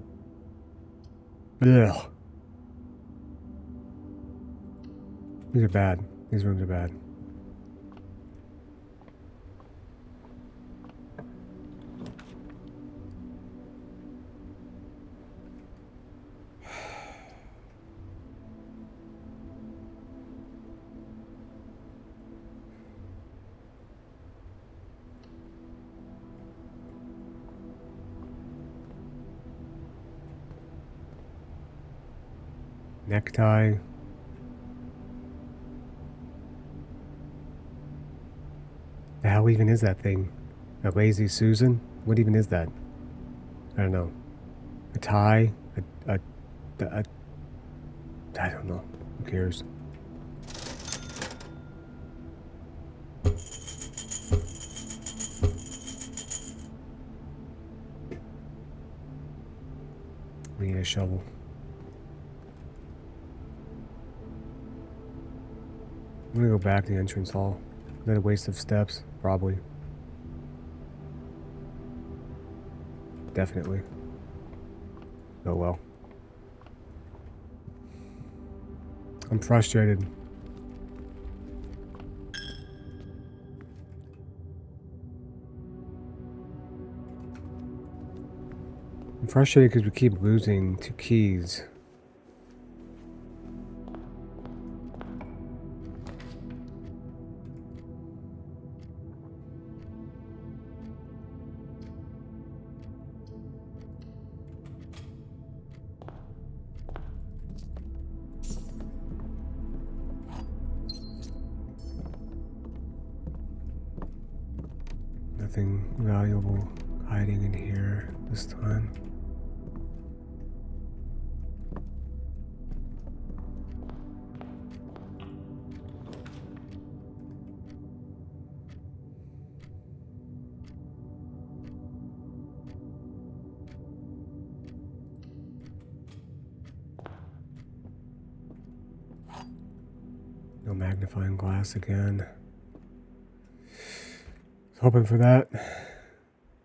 Ugh. These are bad. These rooms are bad. Necktie. The hell even is that thing? A lazy Susan? What even is that? I don't know. A tie? A I don't know. Who cares? We need a shovel. I'm gonna go back to the entrance hall. Is that a waste of steps? Probably. Definitely. Oh well. I'm frustrated. I'm frustrated because we keep losing 2 keys. Nothing valuable hiding in here this time. No magnifying glass again. Hoping for that.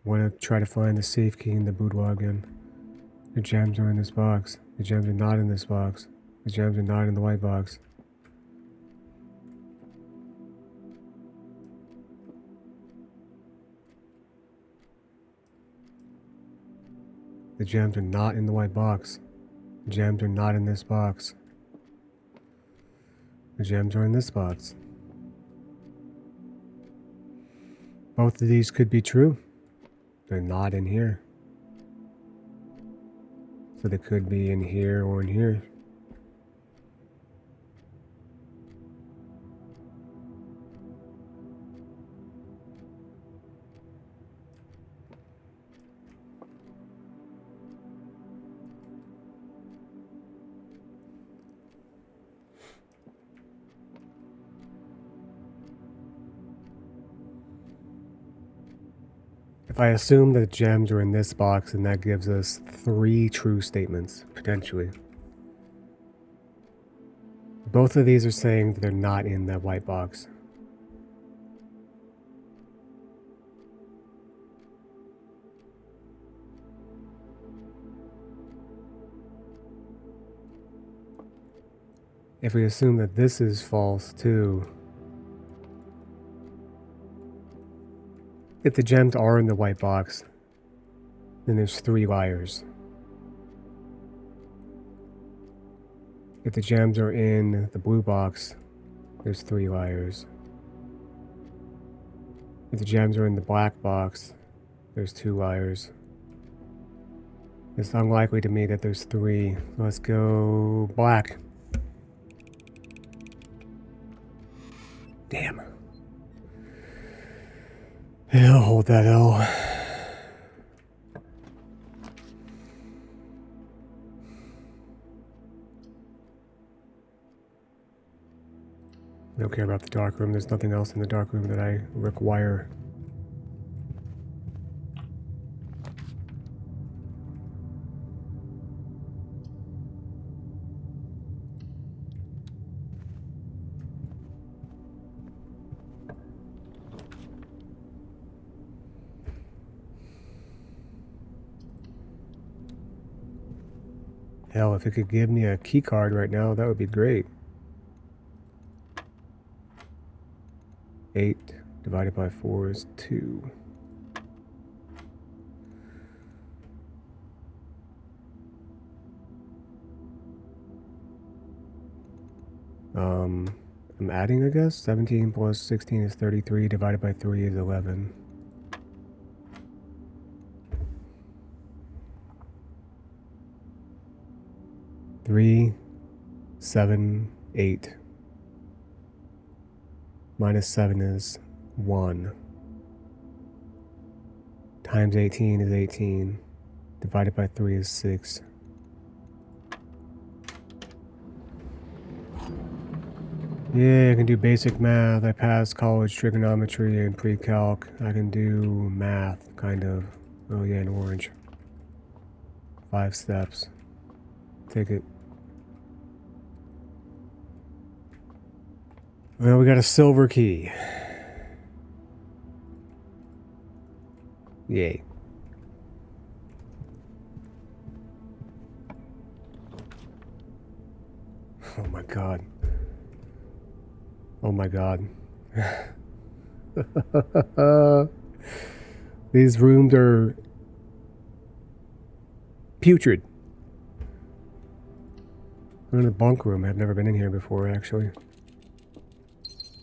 Want to try to find the safe key in the boudoir again. The gems are in this box. The gems are not in this box. The gems are not in the white box. The gems are not in the white box. The gems are not in this box. The gems are in this box. Both of these could be true. They're not in here. So they could be in here or in here. If I assume that the gems are in this box, then that gives us 3 true statements, potentially. Both of these are saying that they're not in that white box. If we assume that this is false too, if the gems are in the white box, then there's 3 liars. If the gems are in the blue box, there's 3 liars. If the gems are in the black box, there's 2 liars. It's unlikely to me that there's 3. Let's go black. Damn. Yeah, I'll hold that L. I don't care about the dark room. There's nothing else in the dark room that I require. Hell, if it could give me a key card right now, that would be great. 8 divided by 4 is 2. I'm adding, I guess. 17 plus 16 is 33, divided by 3 is 11. Three, 7, 8. Minus 7 is 1. Times 18 is 18. Divided by 3 is 6. Yeah, I can do basic math. I passed college trigonometry and pre-calc. I can do math, kind of. Oh yeah, in orange. 5 steps. Take it. Well, we got a silver key. Yay. Oh my god. Oh my god. These rooms are putrid. I'm in the bunk room. I've never been in here before, actually.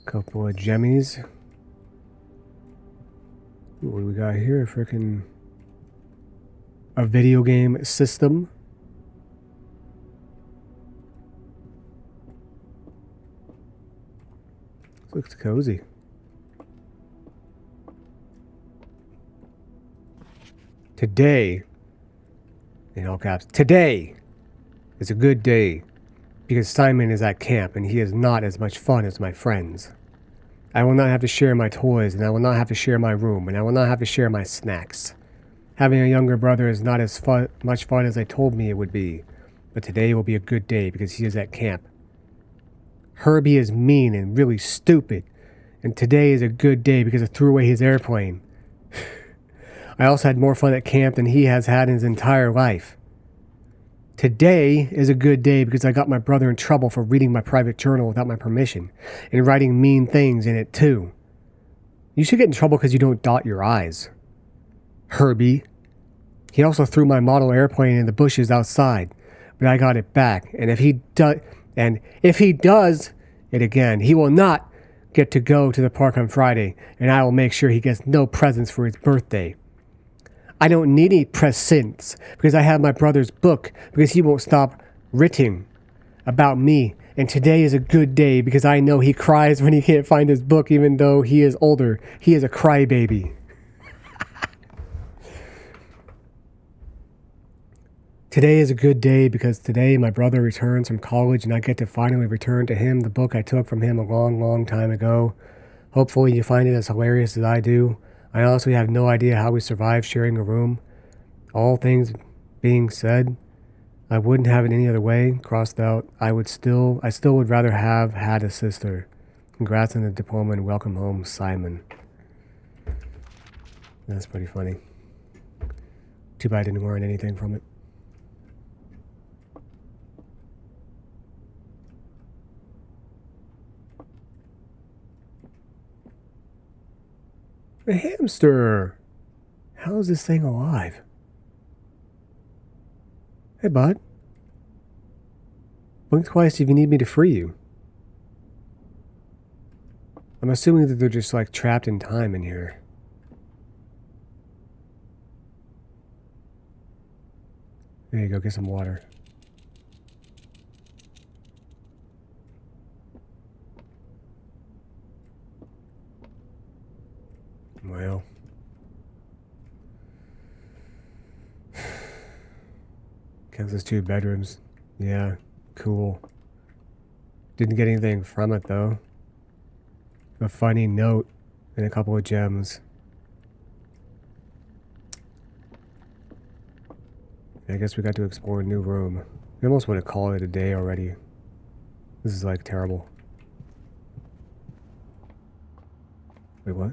Couple of jemmies. What do we got here? Frickin' a video game system. Looks cozy. Today, in all caps, today is a good day because Simon is at camp and he is not as much fun as my friends. I will not have to share my toys, and I will not have to share my room, and I will not have to share my snacks. Having a younger brother is not as much fun as they told me it would be, but today will be a good day because he is at camp. Herbie is mean and really stupid, and today is a good day because I threw away his airplane. I also had more fun at camp than he has had in his entire life. Today is a good day because I got my brother in trouble for reading my private journal without my permission and writing mean things in it too. You should get in trouble because you don't dot your I's. Herbie. He also threw my model airplane in the bushes outside, but I got it back. And if he does it again, he will not get to go to the park on Friday, and I will make sure he gets no presents for his birthday. I don't need any presents because I have my brother's book because he won't stop writing about me. And today is a good day because I know he cries when he can't find his book even though he is older. He is a crybaby. Today is a good day because today my brother returns from college and I get to finally return to him the book I took from him a long, long time ago. Hopefully you find it as hilarious as I do. I honestly have no idea how we survived sharing a room. All things being said, I wouldn't have it any other way. Crossed out. I still would rather have had a sister. Congrats on the diploma and welcome home, Simon. That's pretty funny. Too bad I didn't learn anything from it. A hamster! How is this thing alive? Hey, bud. Blink twice if you need me to free you. I'm assuming that they're just like trapped in time in here. There you go, get some water. Well. Counts as 2 bedrooms. Yeah, cool. Didn't get anything from it though. A funny note and a couple of gems. I guess we got to explore a new room. I almost want to call it a day already. This is like terrible. Wait, what?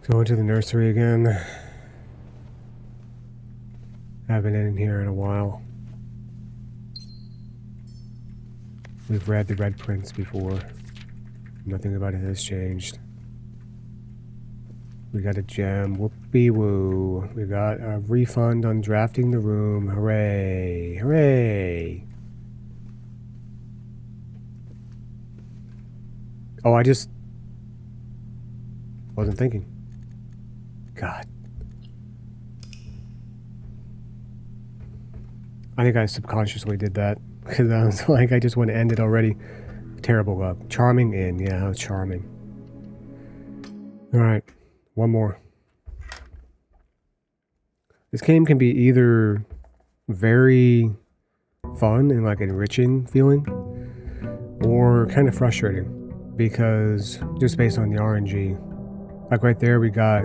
Going to the nursery again. Haven't been in here in a while. We've read the red prints before. Nothing about it has changed. We got a gem. Whoopee woo. We got a refund on drafting the room. Hooray. Hooray. Oh, I just wasn't thinking. God. I think I subconsciously did that because I was like, I just want to end it already. Terrible luck. Charming in. Yeah, how charming. Alright. One more. This game can be either very fun and like enriching feeling or kind of frustrating because just based on the RNG. Like right there we got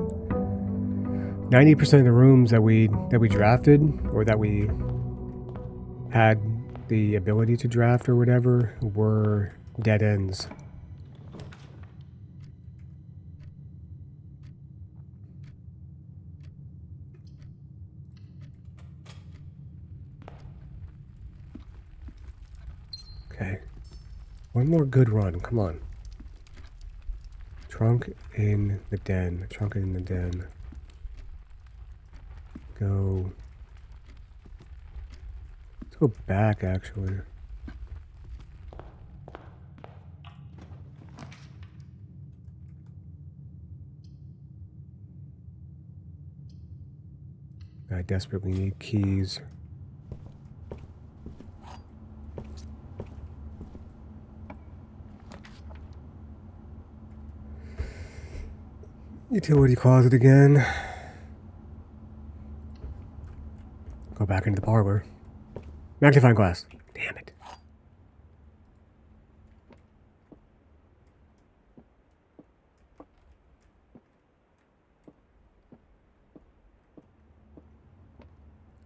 90% of the rooms that we drafted or that we had the ability to draft or whatever were dead ends. Okay. One more good run. Come on. Trunk in the den. Trunk in the den. Go. Let's go back, actually. I desperately need keys. Utility closet again. Go back into the parlor. Magnifying glass. Damn it.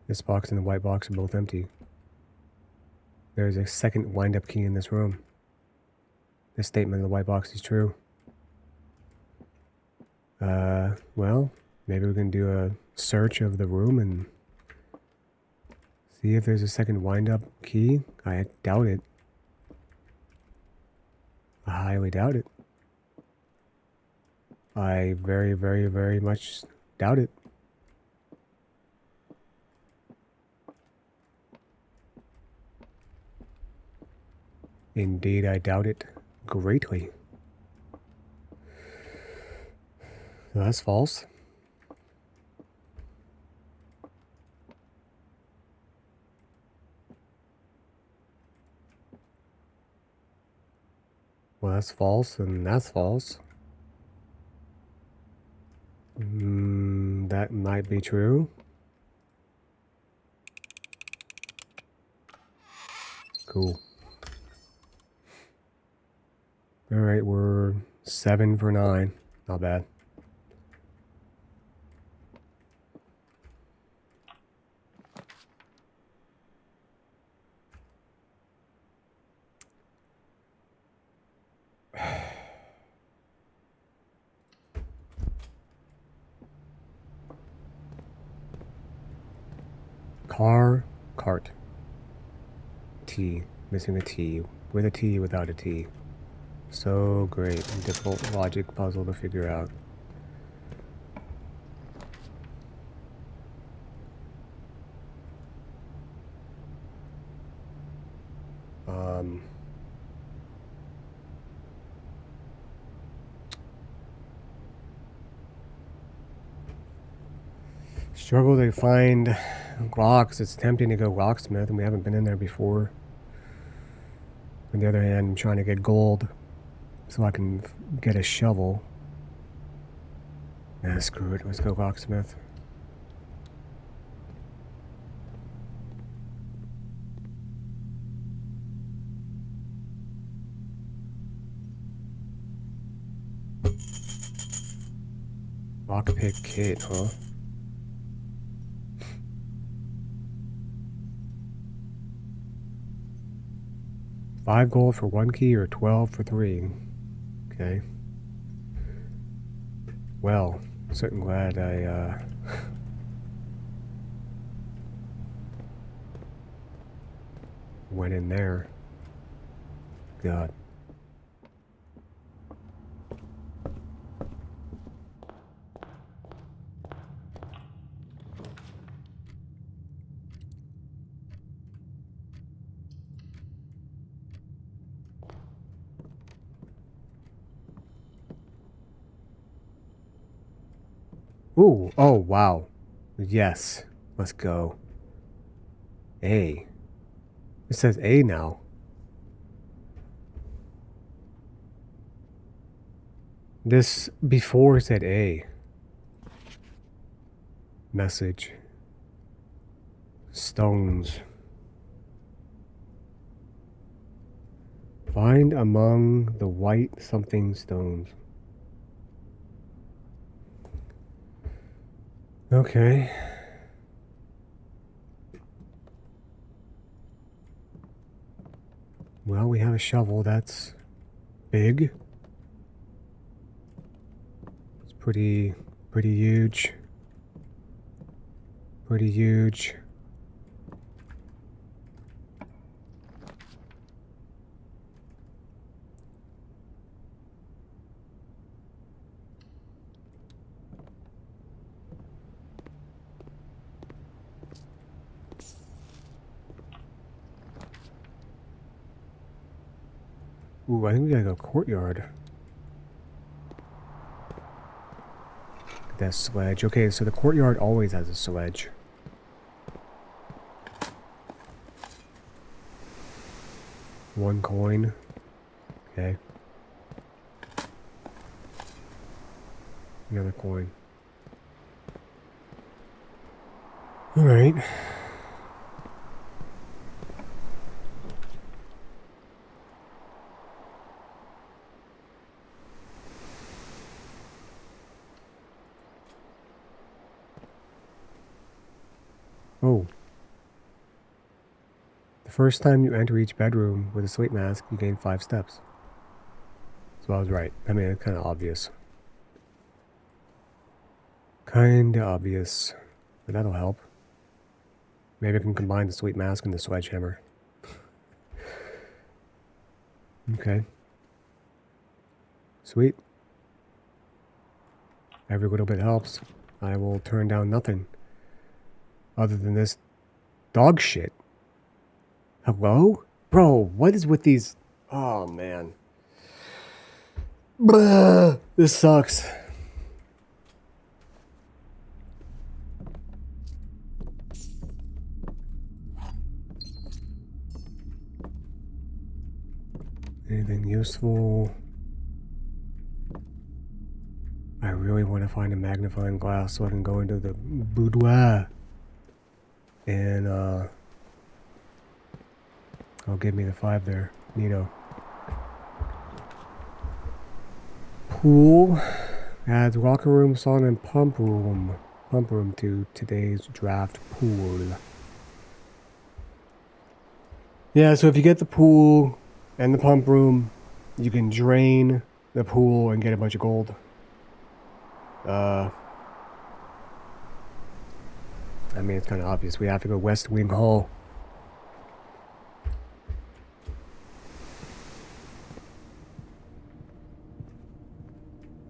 This box and the white box are both empty. There is a second wind-up key in this room. This statement in the white box is true. Well, maybe we can do a search of the room and see if there's a second wind-up key. I doubt it. I highly doubt it. I very, very, very much doubt it. Indeed, I doubt it greatly. So that's false. Well, that's false, and that's false. That might be true. Cool. Alright, we're 7 for 9. Not bad. Car, cart. T. Missing a T. With a T, without a T. So great. Difficult logic puzzle to figure out. Struggle to find rocks. It's tempting to go locksmith, and we haven't been in there before. On the other hand, I'm trying to get gold so I can get a shovel. Nah, screw it. Let's go locksmith. Lockpick kit, huh? $5 gold for 1 key or 12 for 3. Okay. Well, certain glad I went in there. God. Ooh, oh, wow. Yes. Let's go. A. It says A now. This before said A. Message. Stones. Find among the white something stones. Okay. Well, we have a shovel that's big. It's pretty huge. Pretty huge. Ooh, I think we gotta go courtyard. That sledge. Okay, so the courtyard always has a sledge. One coin. Okay. Another coin. Alright. Oh. The first time you enter each bedroom with a sleep mask, you gain 5 steps. So I was right. I mean, it's kind of obvious. Kinda obvious. But that'll help. Maybe I can combine the sleep mask and the sledgehammer. Okay. Sweet. Every little bit helps. I will turn down nothing. Other than this dog shit. Hello? Bro, what is with these Oh, man. Blah, this sucks. Anything useful? I really want to find a magnifying glass so I can go into the boudoir. And, oh, give me the 5 there. Neato. Pool. Adds locker room, sauna, and pump room. Pump room to today's draft pool. Yeah, so if you get the pool and the pump room, you can drain the pool and get a bunch of gold. I mean, it's kind of obvious. We have to go West Wing Hall.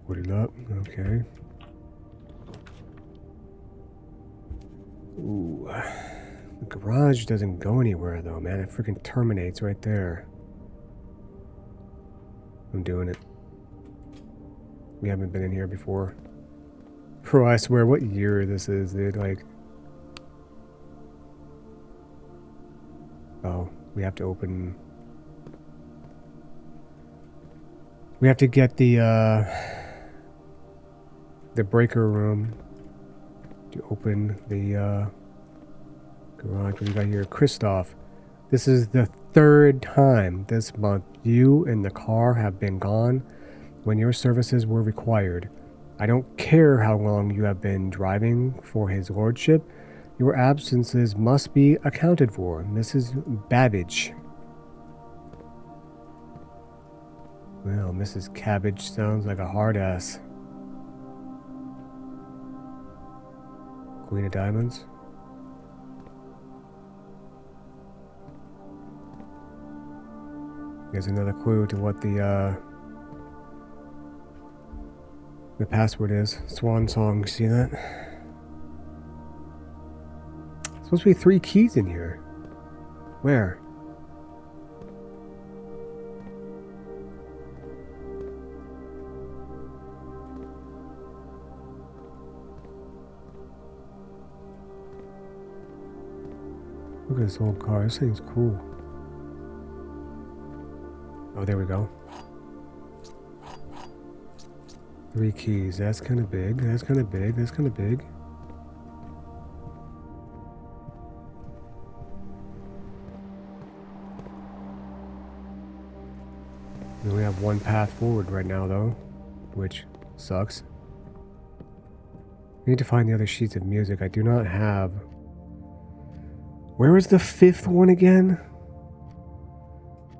Put it up. Okay. Ooh. The garage doesn't go anywhere, though, man. It freaking terminates right there. I'm doing it. We haven't been in here before. Bro, I swear, what year this is, dude? Like... Oh, we have to open... We have to get the breaker room to open the, garage. What do you got here? Christoph. This is the 3rd time this month you and the car have been gone when your services were required. I don't care how long you have been driving for his lordship. Your absences must be accounted for. Mrs. Babbage. Well, Mrs. Cabbage sounds like a hard ass. Queen of Diamonds. Here's another clue to what the password is. Swan song, see that? Supposed to be 3 keys in here. Where? Look at this old car. This thing's cool. Oh, there we go. 3 keys. That's kind of big. That's kind of big. That's kind of big. We only have 1 path forward right now, though, which sucks. We need to find the other sheets of music. I do not have... Where is the 5th one again?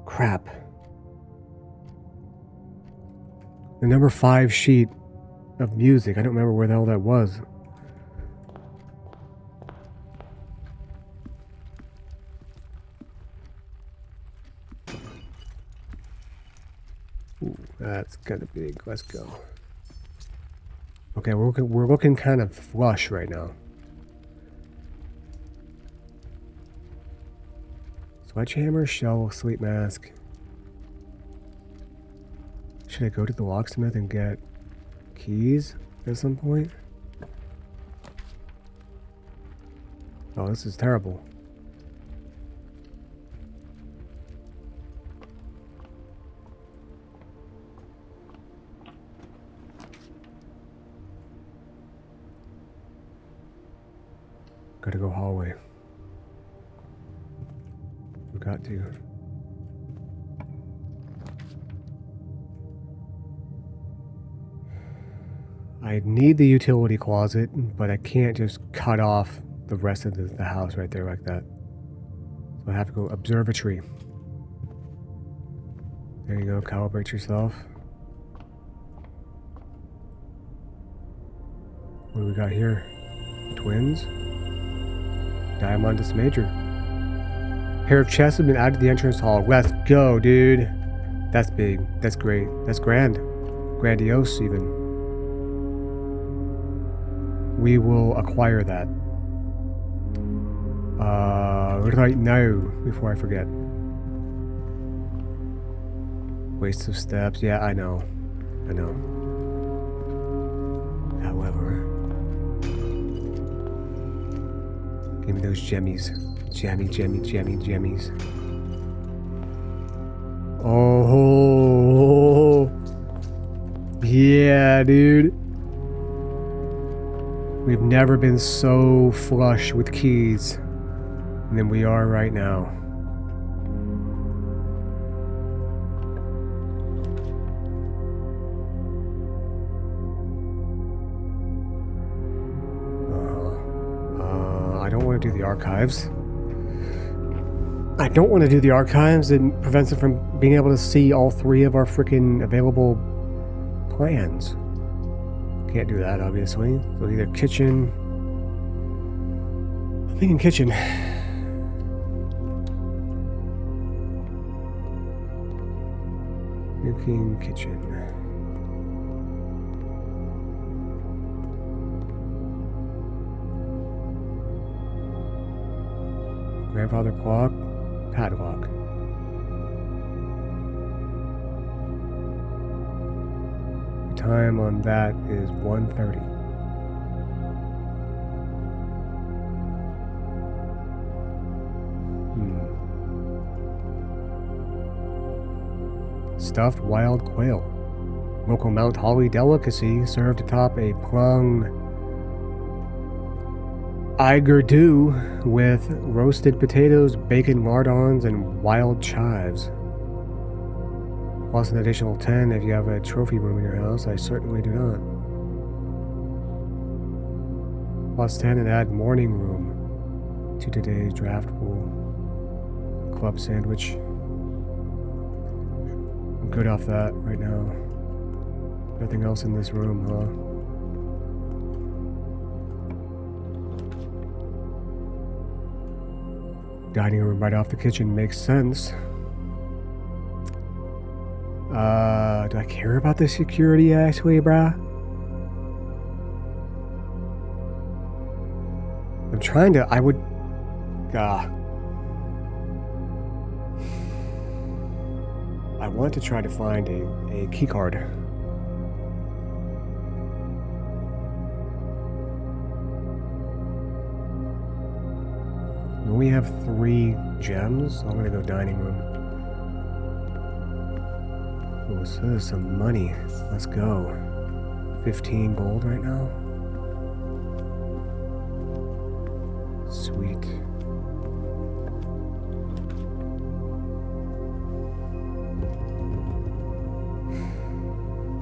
Crap. The number 5 sheet of music. I don't remember where the hell that was. Ooh, that's kind of big. Let's go. Okay, we're looking kind of flush right now. Sledgehammer, shovel, sleep mask. Should I go to the locksmith and get keys at some point? Oh, this is terrible. Gotta go hallway. We got to. I need the utility closet, but I can't just cut off the rest of the house right there like that. So I have to go observatory. There you go, calibrate yourself. What do we got here? Twins? Diamondus Major. Pair of chests have been added to the entrance hall. Let's go, dude. That's big. That's great. That's grand. Grandiose, even. We will acquire that. Right now, before I forget. Waste of steps. Yeah, I know. I know. However, give me those jemmies. Jemmies. Oh, yeah, dude. We've never been so flush with keys than we are right now. I don't want to do the archives. It prevents it from being able to see all 3 of our freaking available plans. Can't do that, obviously. So either kitchen. I'm thinking kitchen. Thinking kitchen. Grandfather clock, padlock. The time on that is 1:30. Stuffed wild quail. Local Mount Holly delicacy served atop a plum Igerdu with roasted potatoes, bacon lardons, and wild chives. Plus an additional 10 if you have a trophy room in your house. I certainly do not. Plus 10 and add morning room to today's draftable club sandwich. I'm good off that right now. Nothing else in this room, huh? Dining room right off the kitchen makes sense. Do I care about the security actually, brah? I'm trying to, I want to try to find a key card. We have 3 gems. I'm gonna go dining room. Oh, so there's some money. Let's go. 15 gold right now. Sweet.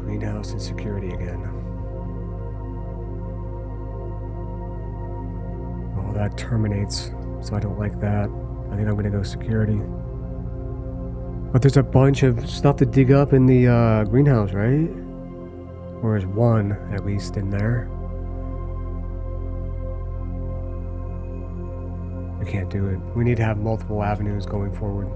Greenhouse and security again. Oh, that terminates. So I don't like that. I think I'm gonna go security. But there's a bunch of stuff to dig up in the greenhouse, right? Or is one at least in there? I can't do it. We need to have multiple avenues going forward.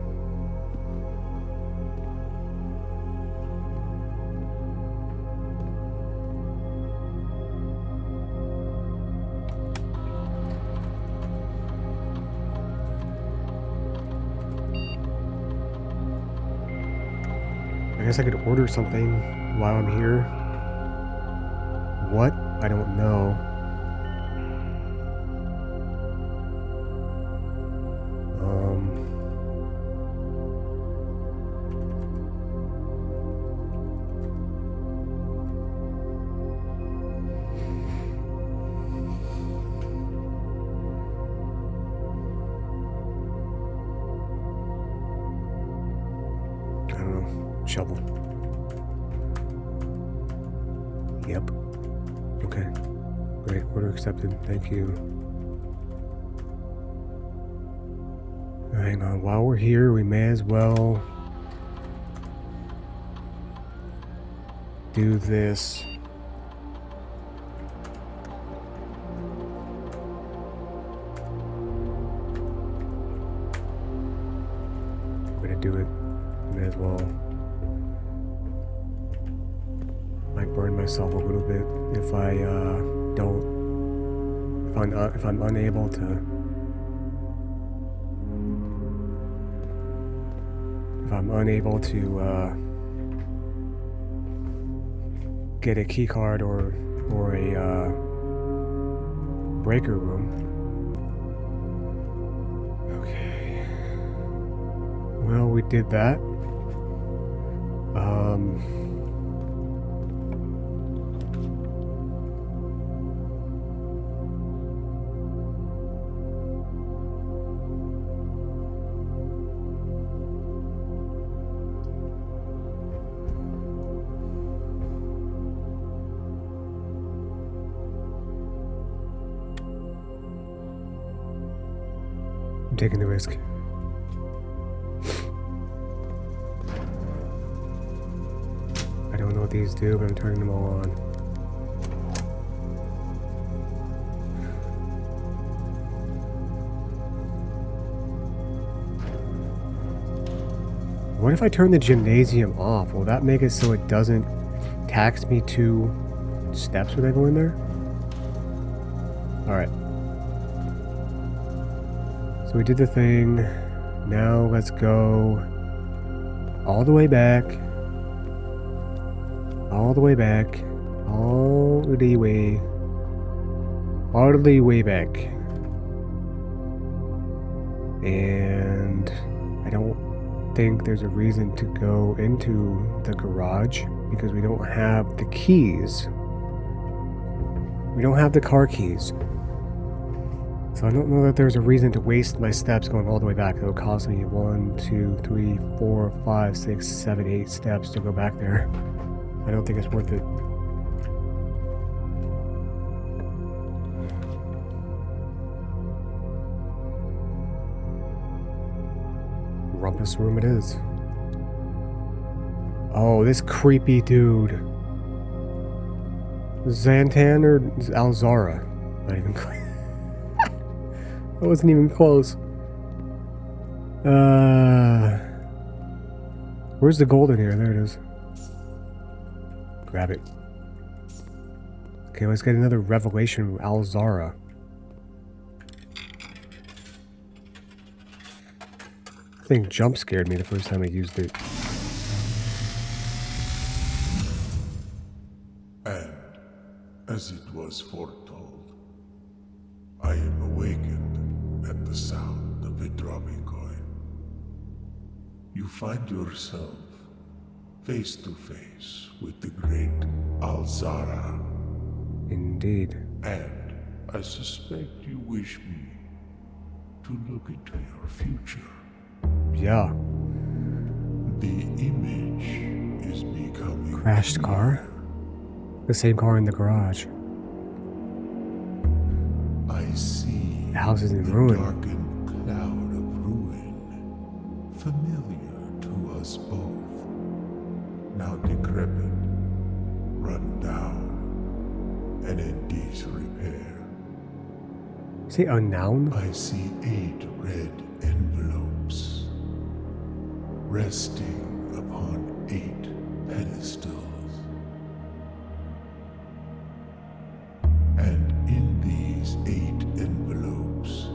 I guess I could order something while I'm here. What? I don't know. I don't know. Shovel. Yep. Okay. Great. Order accepted. Thank you. Hang on. While we're here, we may as well do this. I'm gonna do it. May as well. Might burn myself a little bit if I don't. If I'm unable to. If I'm unable to get a key card or a breaker room. Okay. Well, we did that. I'm taking the risk. I don't know what these do, but I'm turning them all on. What if I turn the gymnasium off? Will that make it so it doesn't tax me 2 steps when I go in there? Alright. So we did the thing. Now let's go all the way back. All the way back. All the way back. And I don't think there's a reason to go into the garage because we don't have the keys. We don't have the car keys. So I don't know that there's a reason to waste my steps going all the way back. It would cost me 1, 2, 3, 4, 5, 6, 7, 8 steps to go back there. I don't think it's worth it. Rumpus room it is. Oh, this creepy dude. Xantan or Alzara? Not even close. I wasn't even close. Where's the gold in here? There it is. Grab it. Okay, let's get another revelation from Alzara. I think jump scared me the first time I used it. And as it was foretold, I am awakened at the sound of a dropping coin. You find yourself face to face with the great Alzara. Indeed. And I suspect you wish me to look into your future. Yeah. The image is becoming Crashed car? The same car in the garage. I see The house is in the ruin. darkened cloud of ruin, familiar to us both. Now decrepit, run down, and in disrepair. Say unknown? I see 8 red envelopes resting upon 8 pedestals. And in these 8 envelopes,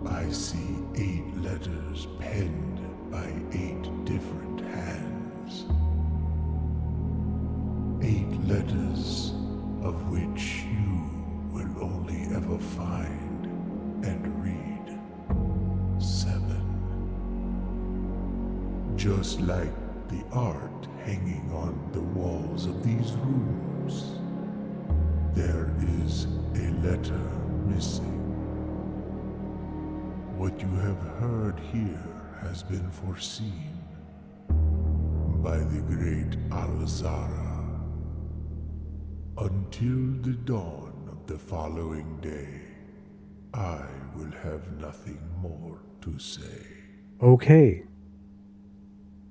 I see 8 letters penned by 8 different hands. 8 letters of which you will only ever find and read 7. Just like the art hanging on the walls of these rooms, there is a letter missing. What you have heard here has been foreseen by the great Alzara. Until the dawn of the following day, I will have nothing more to say. Okay.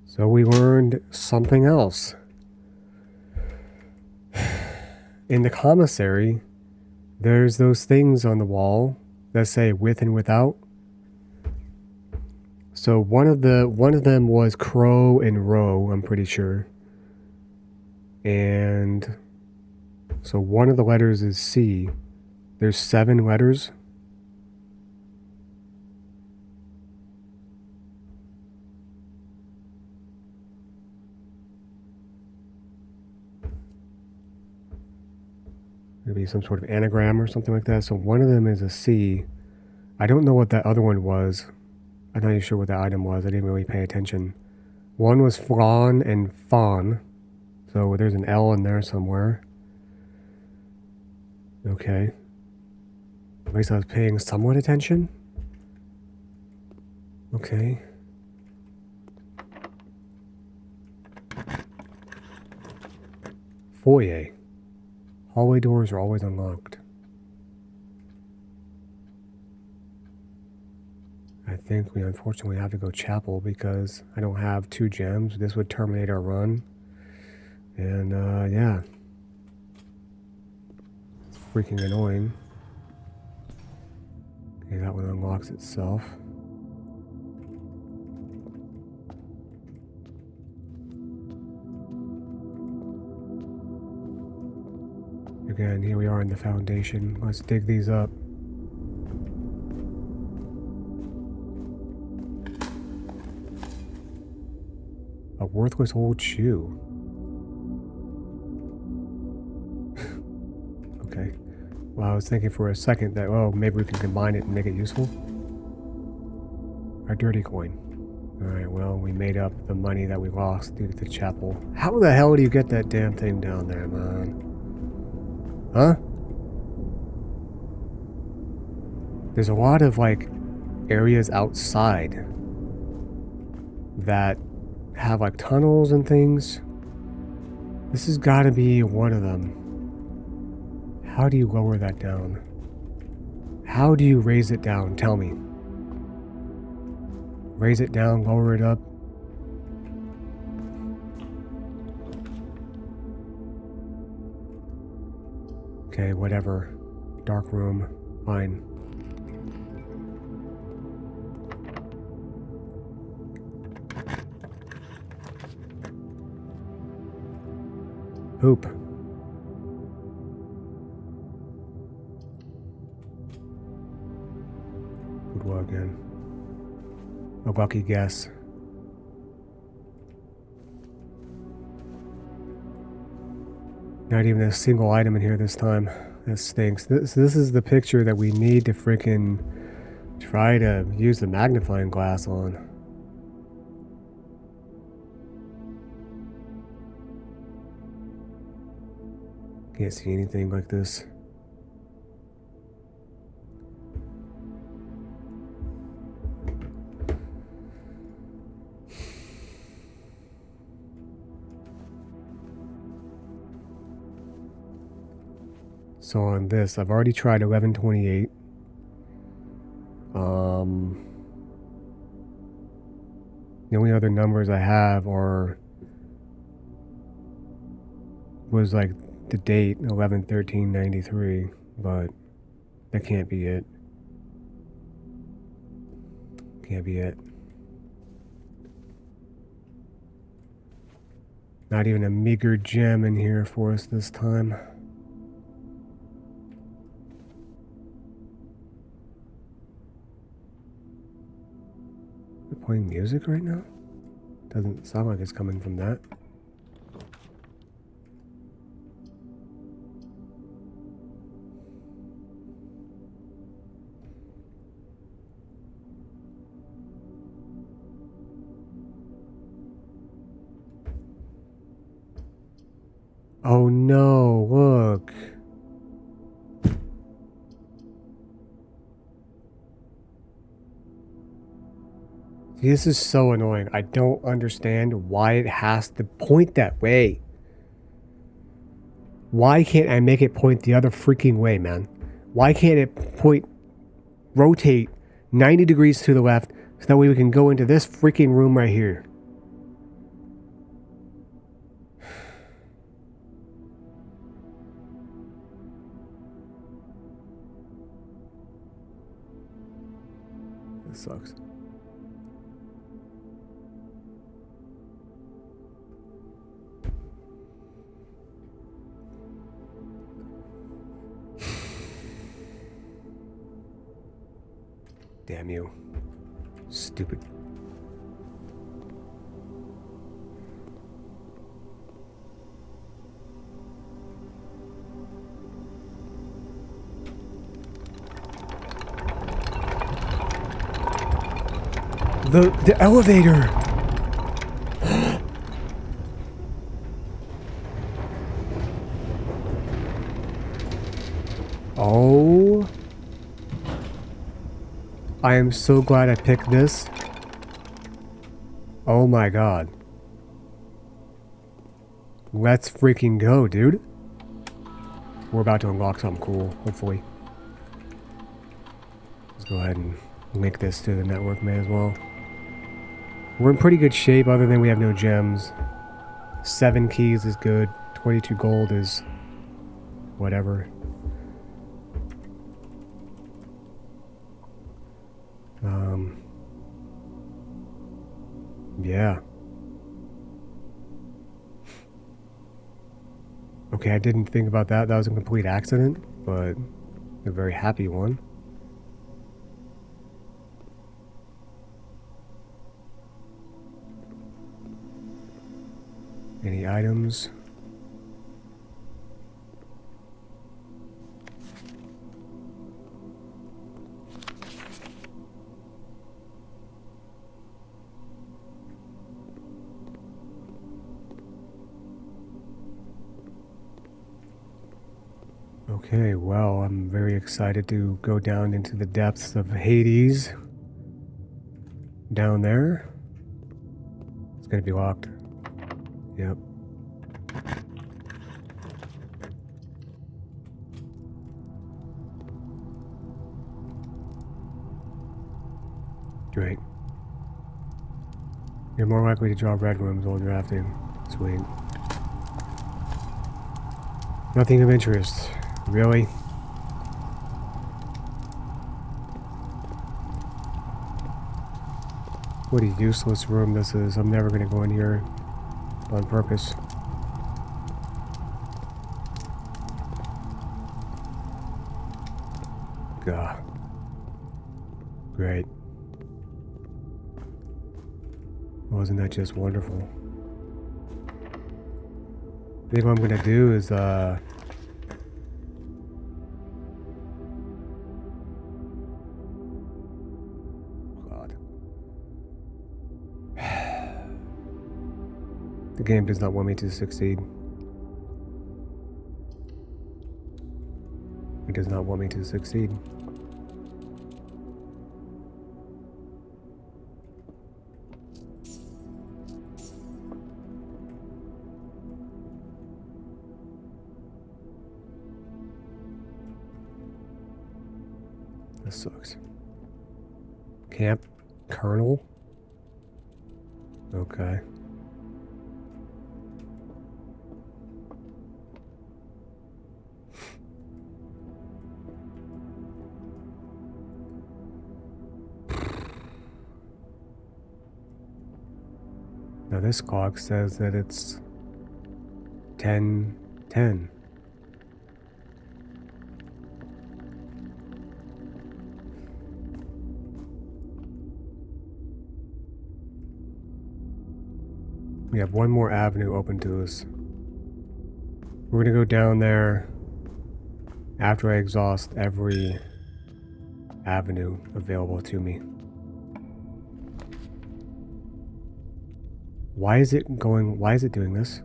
So we learned something else. In the commissary, there's those things on the wall that say with and without. So one of them was crow and row, I'm pretty sure. And so one of the letters is C. There's 7 letters. Maybe some sort of anagram or something like that. So one of them is a C. I don't know what that other one was. I'm not even sure what that item was. I didn't really pay attention. One was flan and fawn. So there's an L in there somewhere. Okay. At least I was paying somewhat attention. Okay. Foyer. Hallway doors are always unlocked. I think we unfortunately have to go chapel because I don't have 2 gems. This would terminate our run. And, yeah. It's freaking annoying. Okay, that one unlocks itself. Again, here we are in the foundation. Let's dig these up. A worthless old shoe. Okay. Well, I was thinking for a second that, oh, maybe we can combine it and make it useful. Our dirty coin. Alright, well, we made up the money that we lost due to the chapel. How the hell do you get that damn thing down there, man? Huh? There's a lot of, like, areas outside that have, like, tunnels and things. This has got to be one of them. How do you lower that down? How do you raise it down? Tell me. Raise it down, lower it up. Okay, whatever. Dark room. Fine. Hoop. Boudoir again. A lucky guess. Not even a single item in here this time. That stinks. This is the picture that we need to freaking try to use the magnifying glass on. Can't see anything like this. So on this, I've already tried 1128. The only other numbers I have was like the date 11/13/93, but that can't be it. Can't be it. Not even a meager gem in here for us this time. We're playing music right now? Doesn't sound like it's coming from that. Oh no, look. This is so annoying. I don't understand why it has to point that way. Why can't I make it point the other freaking way, man? Why can't it rotate 90 degrees to the left so that way we can go into this freaking room right here? This sucks. Damn you. Stupid. The elevator! Oh. I am so glad I picked this. Oh my god. Let's freaking go, dude. We're about to unlock something cool, hopefully. Let's go ahead and link this to the network, may as well. We're in pretty good shape other than we have no gems. 7 keys is good. 22 gold is whatever. Yeah. Okay, I didn't think about that. That was a complete accident, but a very happy one. Any items? Okay, well, I'm very excited to go down into the depths of Hades. Down there. It's gonna be locked. Yep. Great. You're more likely to draw red rooms while drafting. Sweet. Nothing of interest. Really? What a useless room this is. I'm never gonna go in here on purpose. Gah. Great. Wasn't that just wonderful? I think what I'm gonna do is God. The game does not want me to succeed. It does not want me to succeed. This sucks. Camp Colonel? Okay. Now this clock says that it's 10:10. We have one more avenue open to us. We're gonna go down there after I exhaust every avenue available to me. Why is it doing this?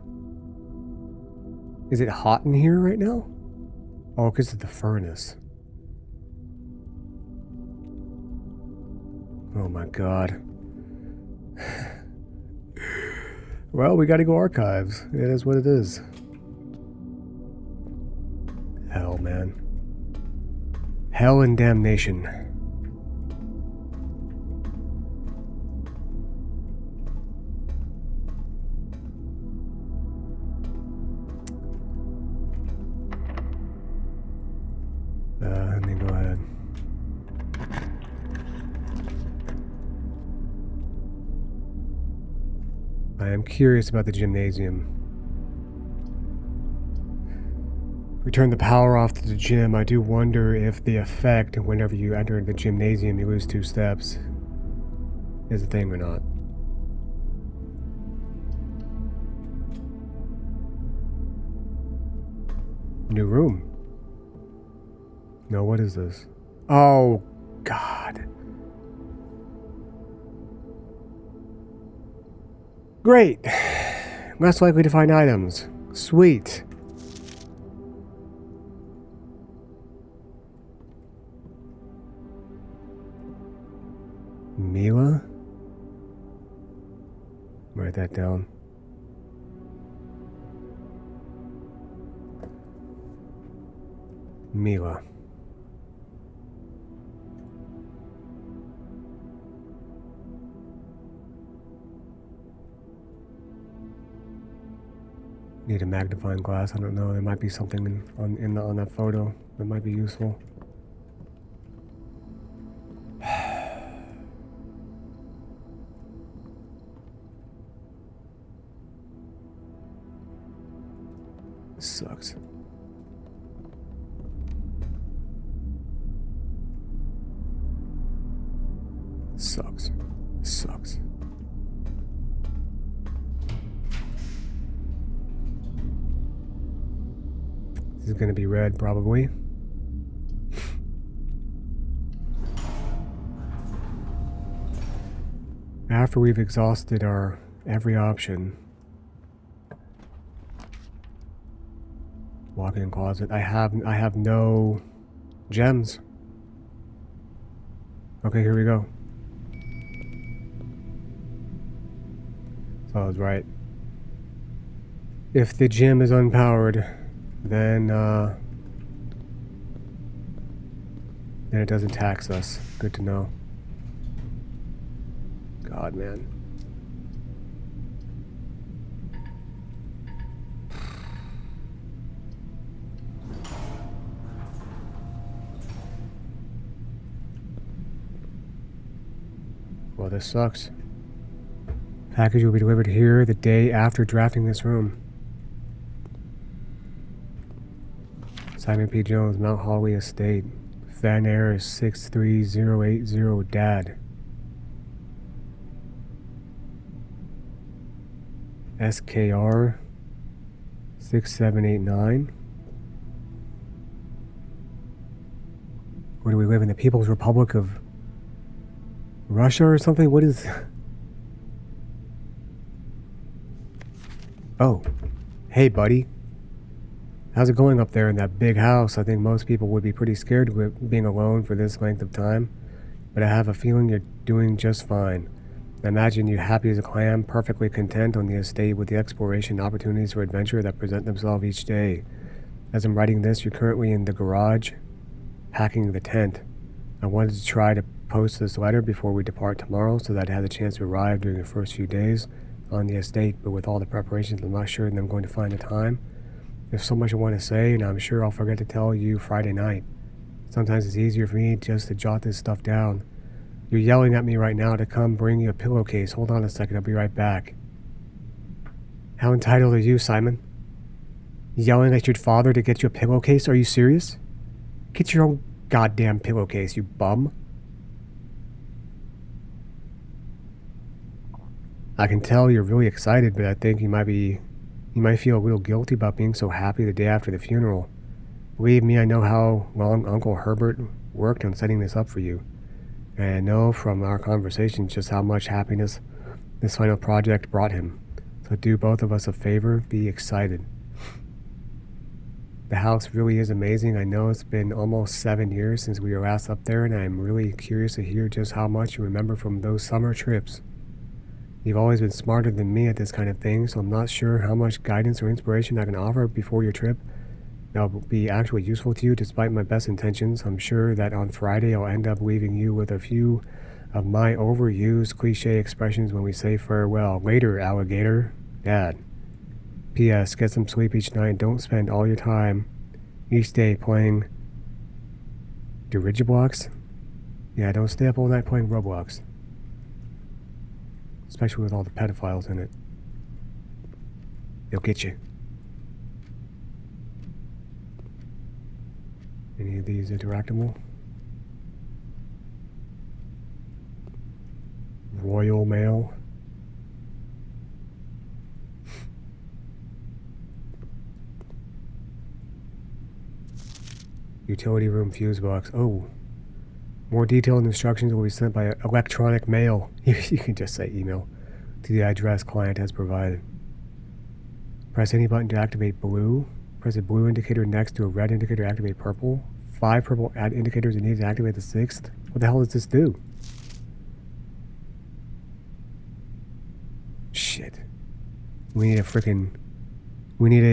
Is it hot in here right now? Oh, because of the furnace. Oh my god. Well, we gotta go archives. It is what it is. Hell, man. Hell and damnation. Let me go ahead. I am curious about the gymnasium. We turn the power off to the gym. I do wonder if the effect whenever you enter the gymnasium you lose 2 steps is a thing or not. New room. No, what is this? Oh, God. Great. Less likely to find items. Sweet. Mila? Write that down. Mila. Need a magnifying glass. I don't know. There might be something on that photo that might be useful. This sucks. Sucks. Sucks. This is gonna be red, probably. After we've exhausted our every option. Walk-in closet. I have no gems. Okay, here we go. So I was right. If the gym is unpowered, then it doesn't tax us. Good to know. God, man. Well, this sucks. Package will be delivered here the day after drafting this room. Simon P. Jones, Mount Holly Estate. Fan error is 63080 Dad. SKR 6789. Where do we live? In the People's Republic of Russia or something? What is... Oh. Hey, buddy. How's it going up there in that big house? I think most people would be pretty scared of being alone for this length of time. But I have a feeling you're doing just fine. I imagine you happy as a clam, perfectly content on the estate with the exploration opportunities for adventure that present themselves each day. As I'm writing this, you're currently in the garage, packing the tent. I wanted to try to post this letter before we depart tomorrow so that it has a chance to arrive during the first few days on the estate, but with all the preparations, I'm not sure that I'm going to find the time. There's so much I want to say, and I'm sure I'll forget to tell you Friday night. Sometimes it's easier for me just to jot this stuff down. You're yelling at me right now to come bring you a pillowcase. Hold on a second, I'll be right back. How entitled are you, Simon? Yelling at your father to get you a pillowcase? Are you serious? Get your own goddamn pillowcase, you bum. I can tell you're really excited, but I think you might feel a little guilty about being so happy the day after the funeral. Believe me, I know how long Uncle Herbert worked on setting this up for you. And I know from our conversations just how much happiness this final project brought him. So do both of us a favor, be excited. The house really is amazing. I know it's been almost 7 years since we were last up there, and I'm really curious to hear just how much you remember from those summer trips. You've always been smarter than me at this kind of thing, so I'm not sure how much guidance or inspiration I can offer before your trip that will be actually useful to you despite my best intentions. I'm sure that on Friday I'll end up leaving you with a few of my overused cliche expressions when we say farewell. Later, alligator. Dad. P.S. Get some sleep each night. Don't spend all your time each day playing dirigiblocks. Yeah, don't stay up all night playing Roblox. Especially with all the pedophiles in it. They'll get you. Any of these interactable? Royal Mail. Utility room fuse box. Oh. More detailed instructions will be sent by electronic mail. You can just say email. to the address client has provided. Press any button to activate blue. Press a blue indicator next to a red indicator to activate purple. 5 purple indicators are needed to activate the 6th. What the hell does this do? Shit. We need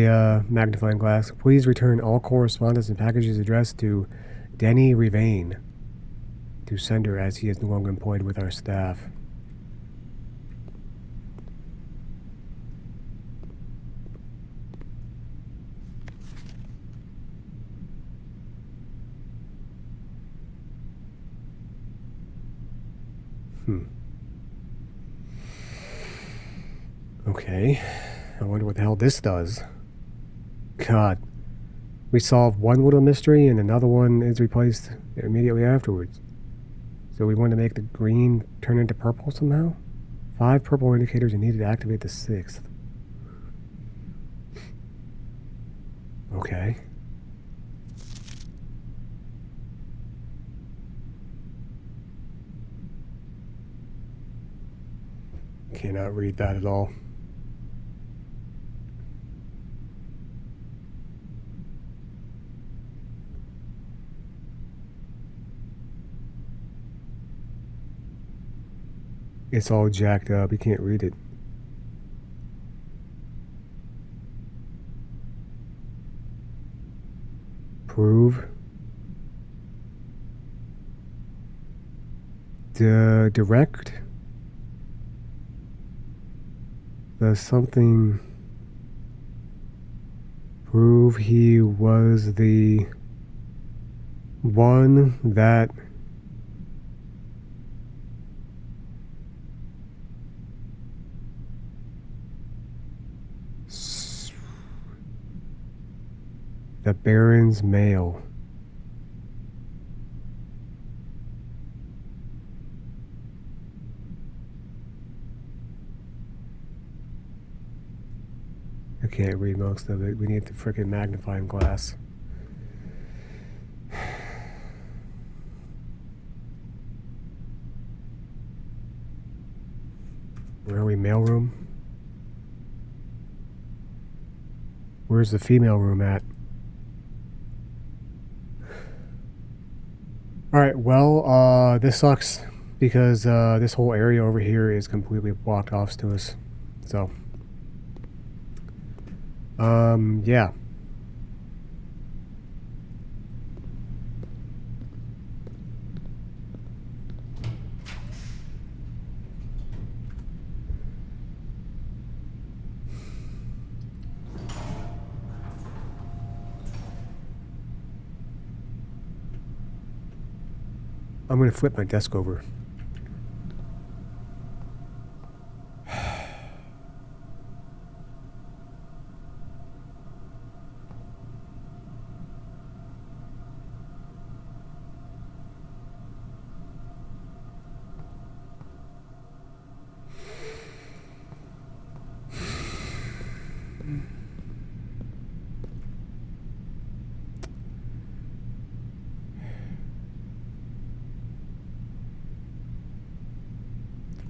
a magnifying glass. Please return all correspondence and packages addressed to Denny Revane to sender, as he is no longer employed with our staff. Okay. I wonder what the hell this does. God. We solve one little mystery and another one is replaced immediately afterwards. So we want to make the green turn into purple somehow? 5 purple indicators are needed to activate the 6th. Okay. Cannot read that at all. It's all jacked up. You can't read it. Prove. Direct. The something. Prove he was the one that the Baron's mail. I can't read most of it. We need the freaking magnifying glass. Where are we? Mailroom? Where's the female room at? Alright, well, this sucks because this whole area over here is completely blocked off to us. So, yeah. I'm going to flip my desk over.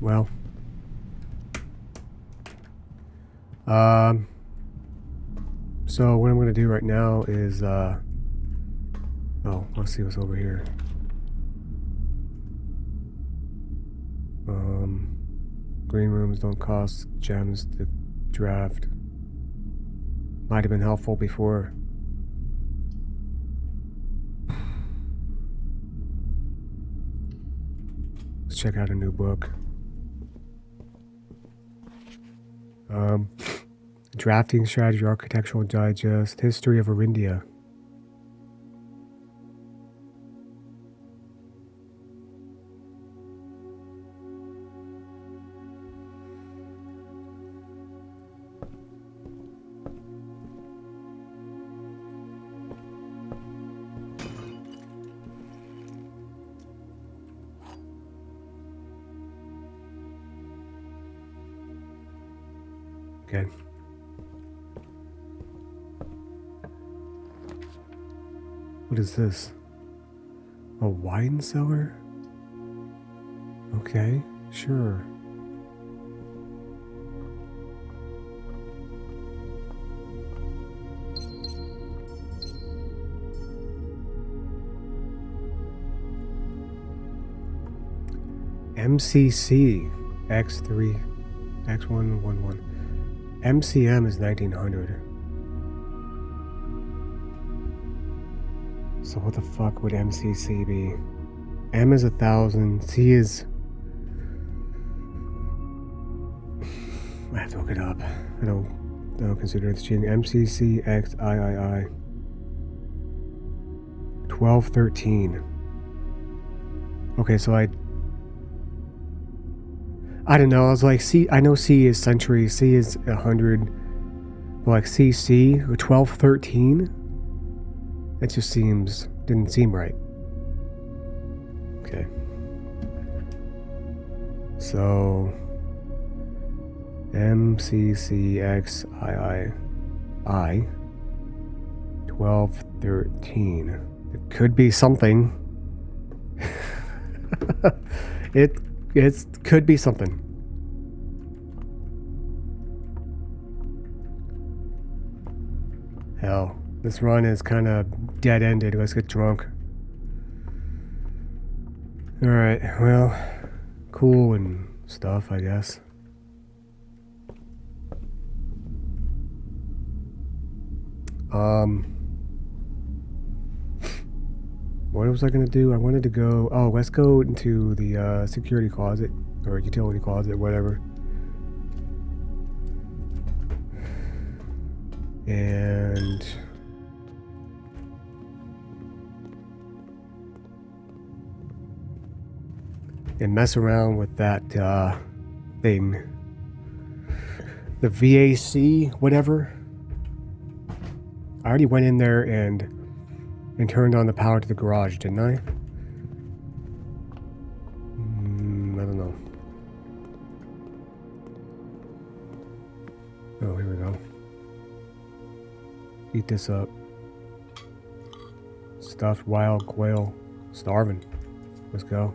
Well, so what I'm going to do right now is, oh, let's see what's over here. Green rooms don't cost gems to draft. Might have been helpful before. Let's check out a new book. Drafting Strategy, Architectural Digest, History of Arindia. Okay. What is this? A wine cellar? Okay, sure. MCC X3 X111. MCM is 1900. So what the fuck would MCC be? M is 1000. C is... I have to look it up. I don't consider it cheating. MCC X III 1213. Okay, so I don't know. I was like, C. I know C is century. C is 100. But like CC or 1213. It just didn't seem right. Okay. So MCCXII 1213. It could be something. it could be something. Hell, this run is kind of dead-ended. Let's get drunk. Alright, well, cool and stuff, I guess. What was I gonna do? I wanted to go... Oh, let's go into the security closet, or utility closet, whatever. And... mess around with that thing. The VAC, whatever. I already went in there and turned on the power to the garage, didn't I? I don't know. Oh, here we go. Eat this up. Stuffed wild quail. Starving. Let's go.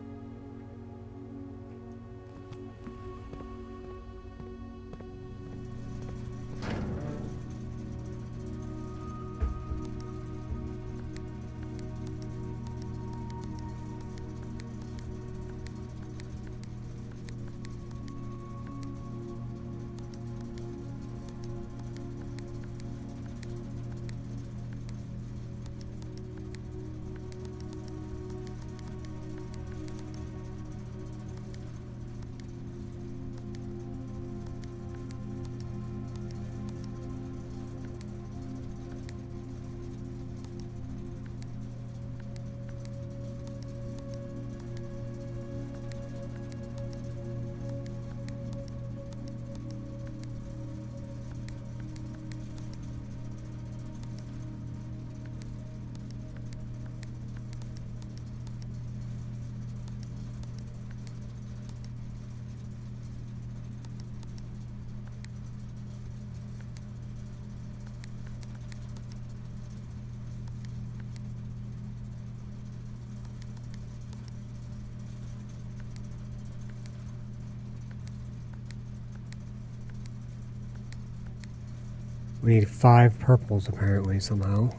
We need 5 purples, apparently, somehow.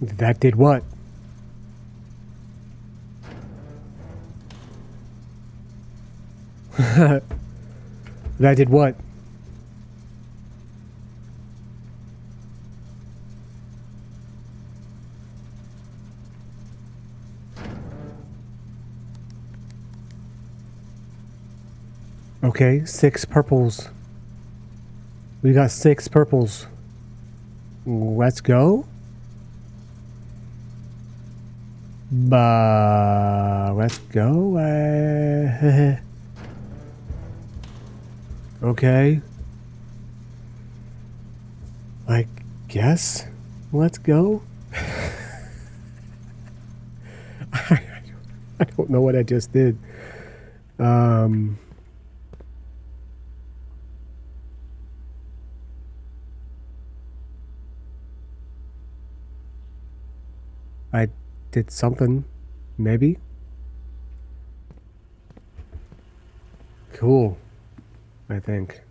That did what? That did what? Okay, 6 purples. We got 6 purples. Let's go. Let's go. Okay. I guess. Let's go. I don't know what I just did. I did something, maybe. Cool. I think.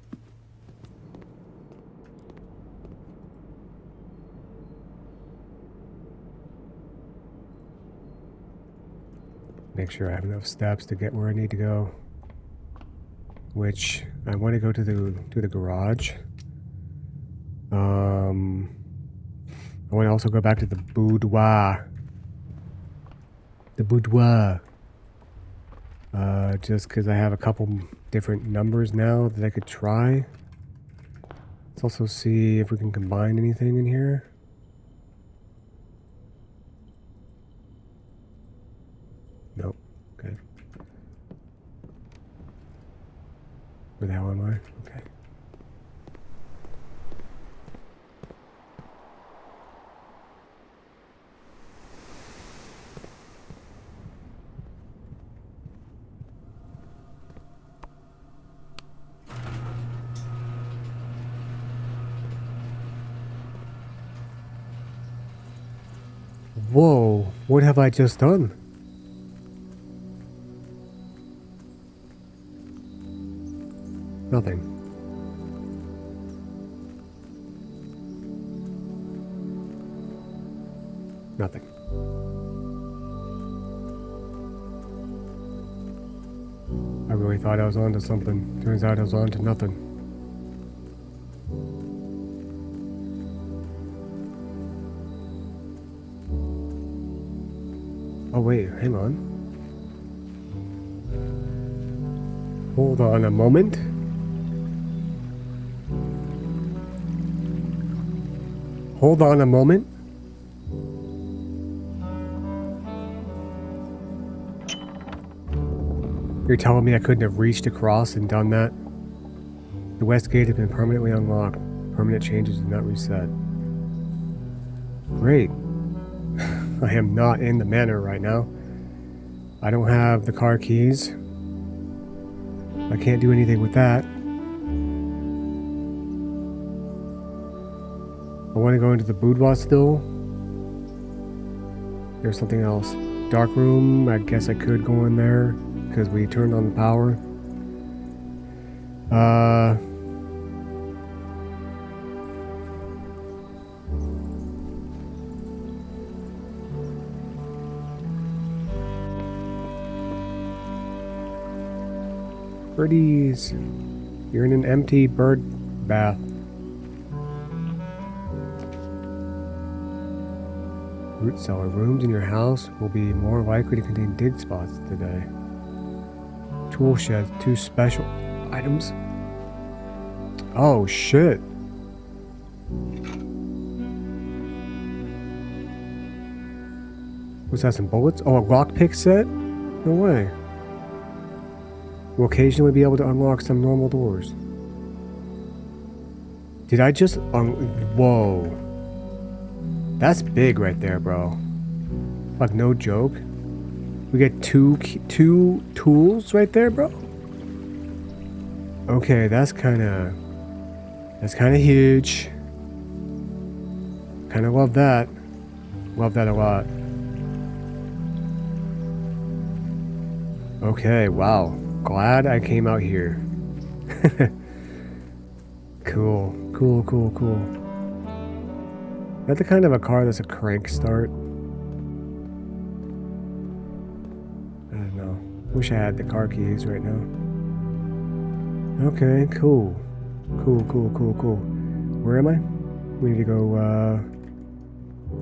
Make sure I have enough steps to get where I need to go. Which I want to go to the garage. I want to also go back to the boudoir. The boudoir. Just because I have a couple different numbers now that I could try. Let's also see if we can combine anything in here. Nope. Good. Where the hell am I? Okay. Whoa, what have I just done? Nothing. Nothing. I really thought I was onto something. Turns out I was onto nothing. Oh wait, hang on. Hold on a moment. Hold on a moment. You're telling me I couldn't have reached across and done that? The west gate has been permanently unlocked. Permanent changes do not reset. Great. I am not in the manor right now. I don't have the car keys. I can't do anything with that. I want to go into the boudoir still. There's something else. Dark room, I guess I could go in there because we turned on the power. Birdies. You're in an empty bird bath. Root cellar. Rooms in your house will be more likely to contain dig spots today. Tool sheds. 2 special items. Oh shit. What's that, some bullets? Oh, a lockpick set? No way. Will occasionally be able to unlock some normal doors. Did I just whoa. That's big right there, bro. Like, no joke. We get two tools right there, bro. Okay, that's kind of huge. Kind of love that. Love that a lot. Okay, wow. Glad I came out here. Cool. Is that the kind of a car that's a crank start? I don't know. Wish I had the car keys right now. Okay, cool. Cool. Where am I? We need to go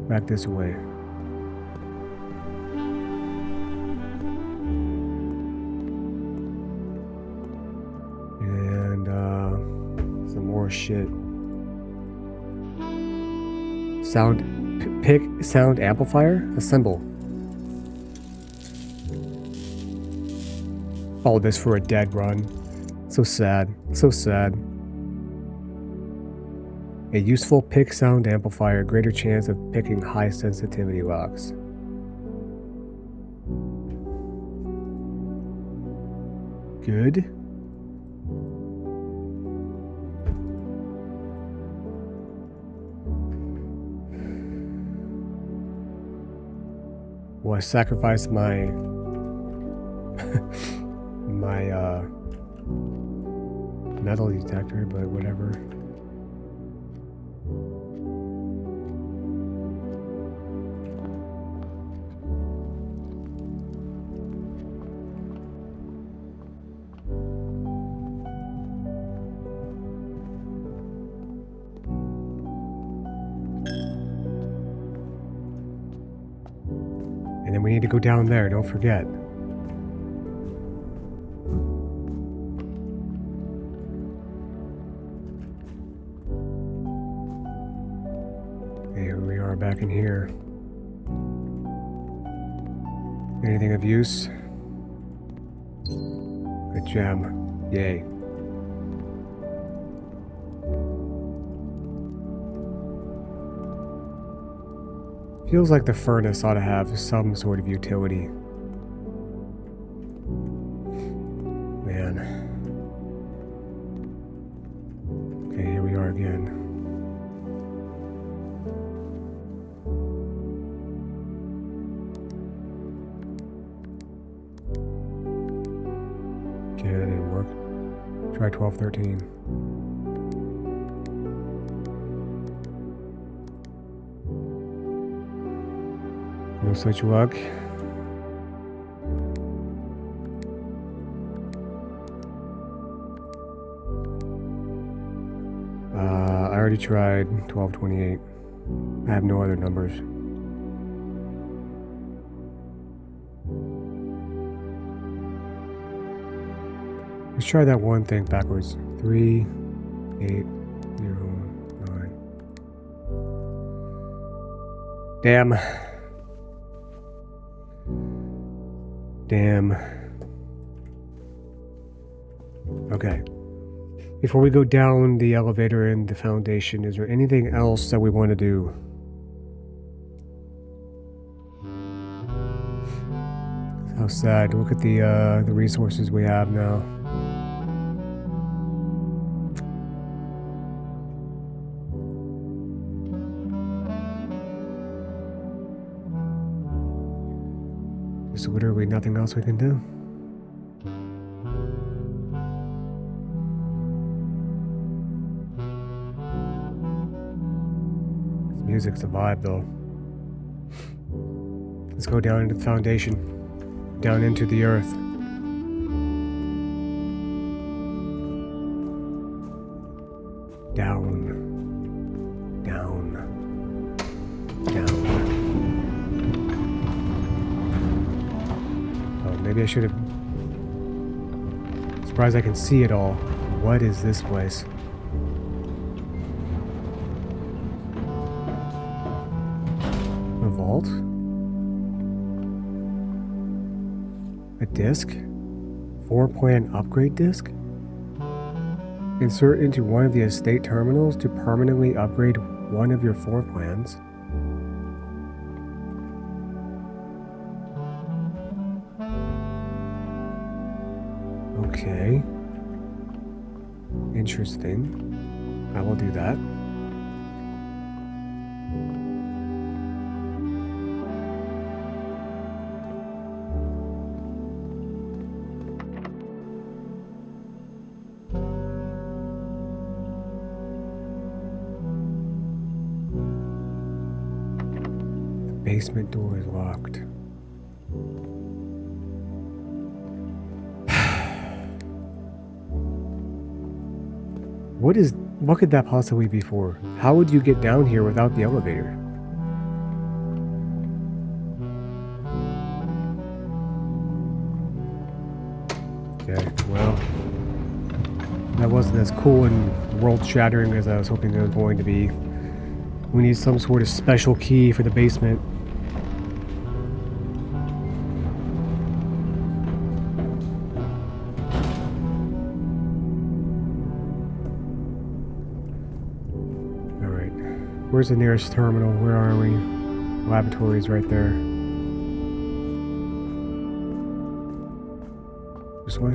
back this way. And some more shit. Sound amplifier? Assemble. All this for a dead run. So sad. A useful pick sound amplifier, greater chance of picking high sensitivity locks. Good. Well, I sacrificed metal detector, but whatever. And then we need to go down there, don't forget. Here we are back in here. Anything of use? A gem. Yay. Feels like the furnace ought to have some sort of utility. Man. Okay, here we are again. Okay, that didn't work. Try 1213. No such luck. I already tried 1228. I have no other numbers. Let's try that one thing backwards. 3, 8, 0, 9. Damn. Damn. Okay. Before we go down the elevator and the foundation, is there anything else that we want to do? How sad. Look at the resources we have now. There's literally nothing else we can do. This music's a vibe, though. Let's go down into the foundation. Down into the earth. Down. Down. Down. Oh, maybe I should have... Surprised I can see it all. What is this place? A vault? A disc? 4-plan upgrade disc? Insert into one of the estate terminals to permanently upgrade one of your 4 plans. Okay. Interesting. I will do that. Basement door is locked. What could that possibly be for? How would you get down here without the elevator? Okay, well, that wasn't as cool and world-shattering as I was hoping it was going to be. We need some sort of special key for the basement. Alright. Where's the nearest terminal? Where are we? Laboratory's right there. This way?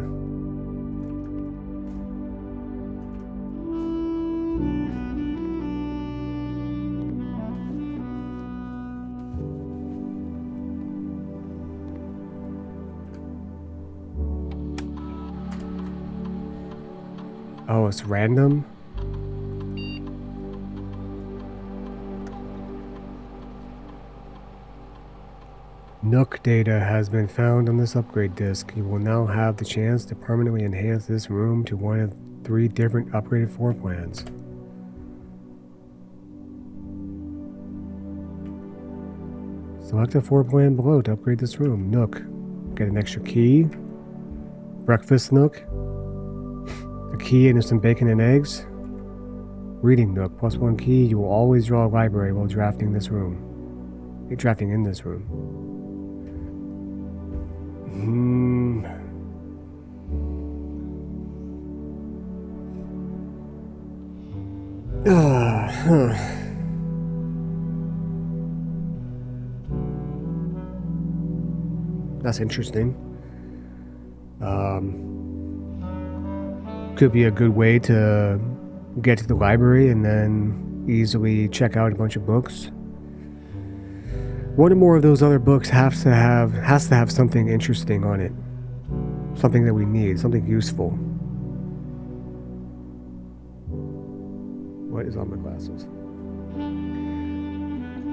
Oh, it's random? Nook data has been found on this upgrade disk. You will now have the chance to permanently enhance this room to one of 3 different upgraded floor plans. Select a floor plan below to upgrade this room. Nook. Get an extra key. Breakfast nook. A key and some bacon and eggs. Reading nook. Plus 1 key. You will always draw a library while drafting this room. You're drafting in this room. That's interesting. Could be a good way to get to the library and then easily check out a bunch of books. One or more of those other books has to have something interesting on it. Something that we need, something useful. What is on my glasses?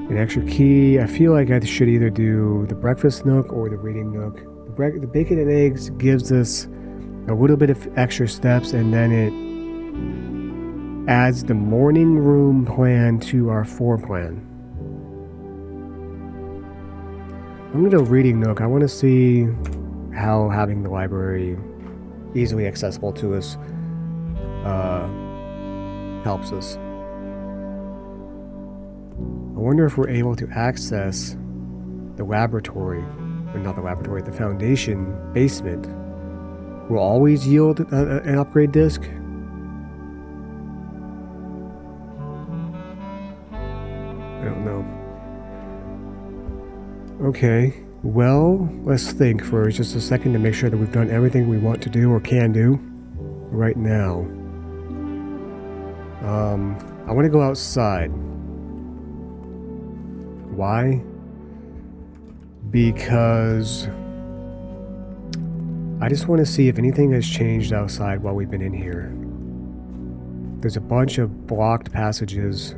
An extra key. I feel like I should either do the breakfast nook or the reading nook. The bacon and eggs gives us a little bit of extra steps, and then it adds the morning room plan to our floor plan. I'm gonna go reading nook. I want to see how having the library easily accessible to us helps us. I wonder if we're able to access the laboratory, or not the laboratory, the foundation basement. Will always yield an upgrade disk? I don't know. Okay, well, let's think for just a second to make sure that we've done everything we want to do or can do right now. I want to go outside. Why? Because I just want to see if anything has changed outside while we've been in here. There's a bunch of blocked passages.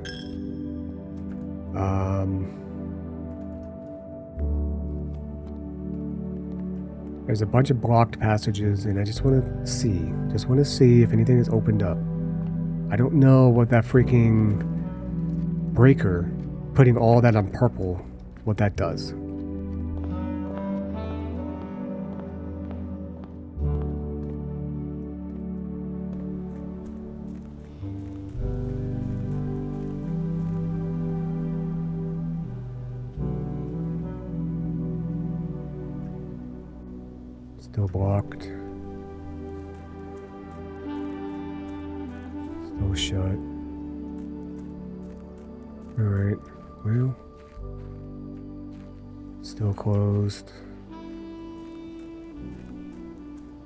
There's a bunch of blocked passages, and I just want to see. Just want to see if anything has opened up. I don't know what that freaking breaker, putting all that on purple, what that does. Still blocked. Still shut. Alright, well. Still closed.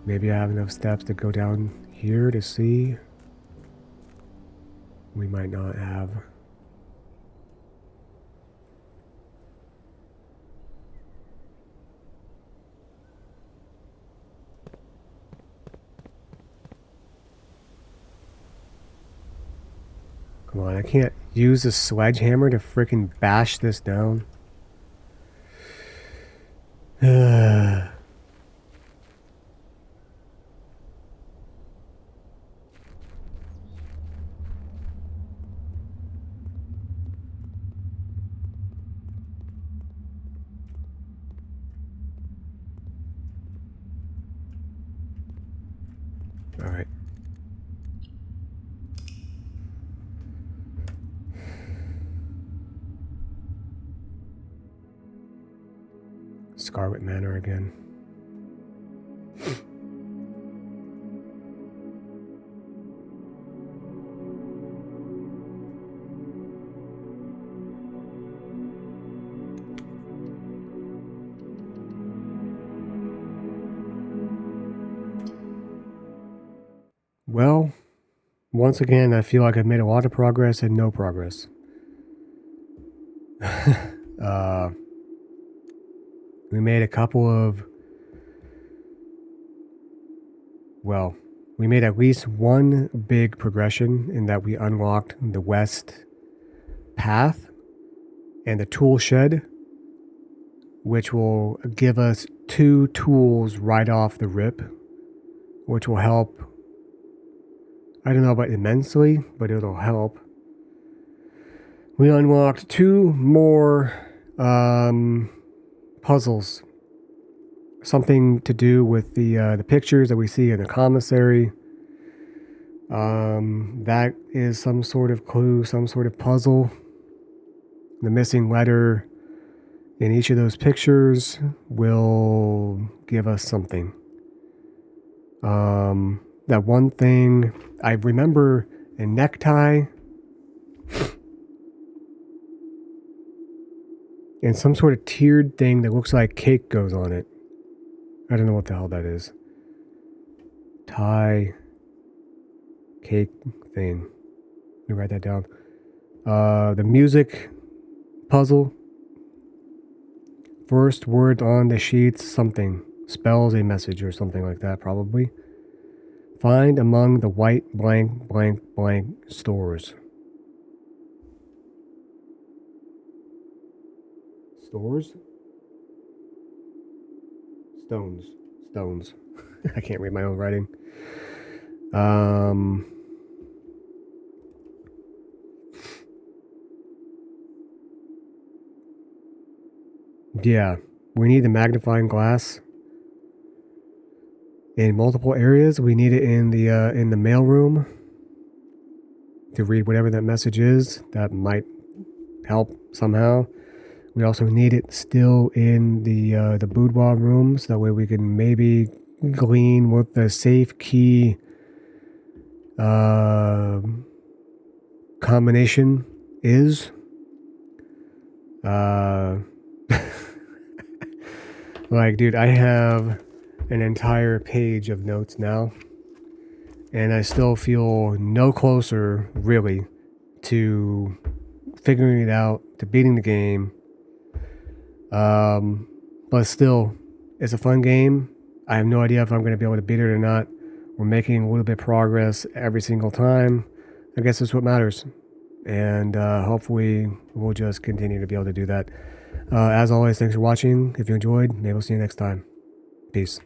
Maybe I have enough steps to go down here to see. We might not have. Come on, I can't use a sledgehammer to freaking bash this down. Alright. Scarlet Manor again. Well, once again, I feel like I've made a lot of progress and no progress. We made a couple of... Well, We made at least one big progression in that we unlocked the west path and the tool shed, which will give us 2 tools right off the rip, which will help. I don't know about immensely, but it'll help. We unlocked 2 more puzzles. Something to do with the pictures that we see in the commissary. That is some sort of clue, some sort of puzzle. The missing letter in each of those pictures will give us something. That one thing I remember, a necktie and some sort of tiered thing that looks like cake goes on it. I don't know what the hell that is. Tie cake thing. Let me write that down. The music puzzle. First word on the sheets, something. Spells a message or something like that, probably. Find among the white blank blank blank stores. Stores? Stones. Stones. I can't read my own writing. Yeah, we need the magnifying glass in multiple areas. We need it in the mail room to read whatever that message is. That might help somehow. We also need it still in the boudoir room, so that way we can maybe glean what the safe key combination is. Like, dude, I have an entire page of notes now, and I still feel no closer, really, to figuring it out, to beating the game. But still, it's a fun game. I have no idea if I'm going to be able to beat it or not. We're making a little bit of progress every single time. I guess that's what matters. And hopefully we'll just continue to be able to do that. As always, thanks for watching. If you enjoyed, maybe we'll see you next time. Peace.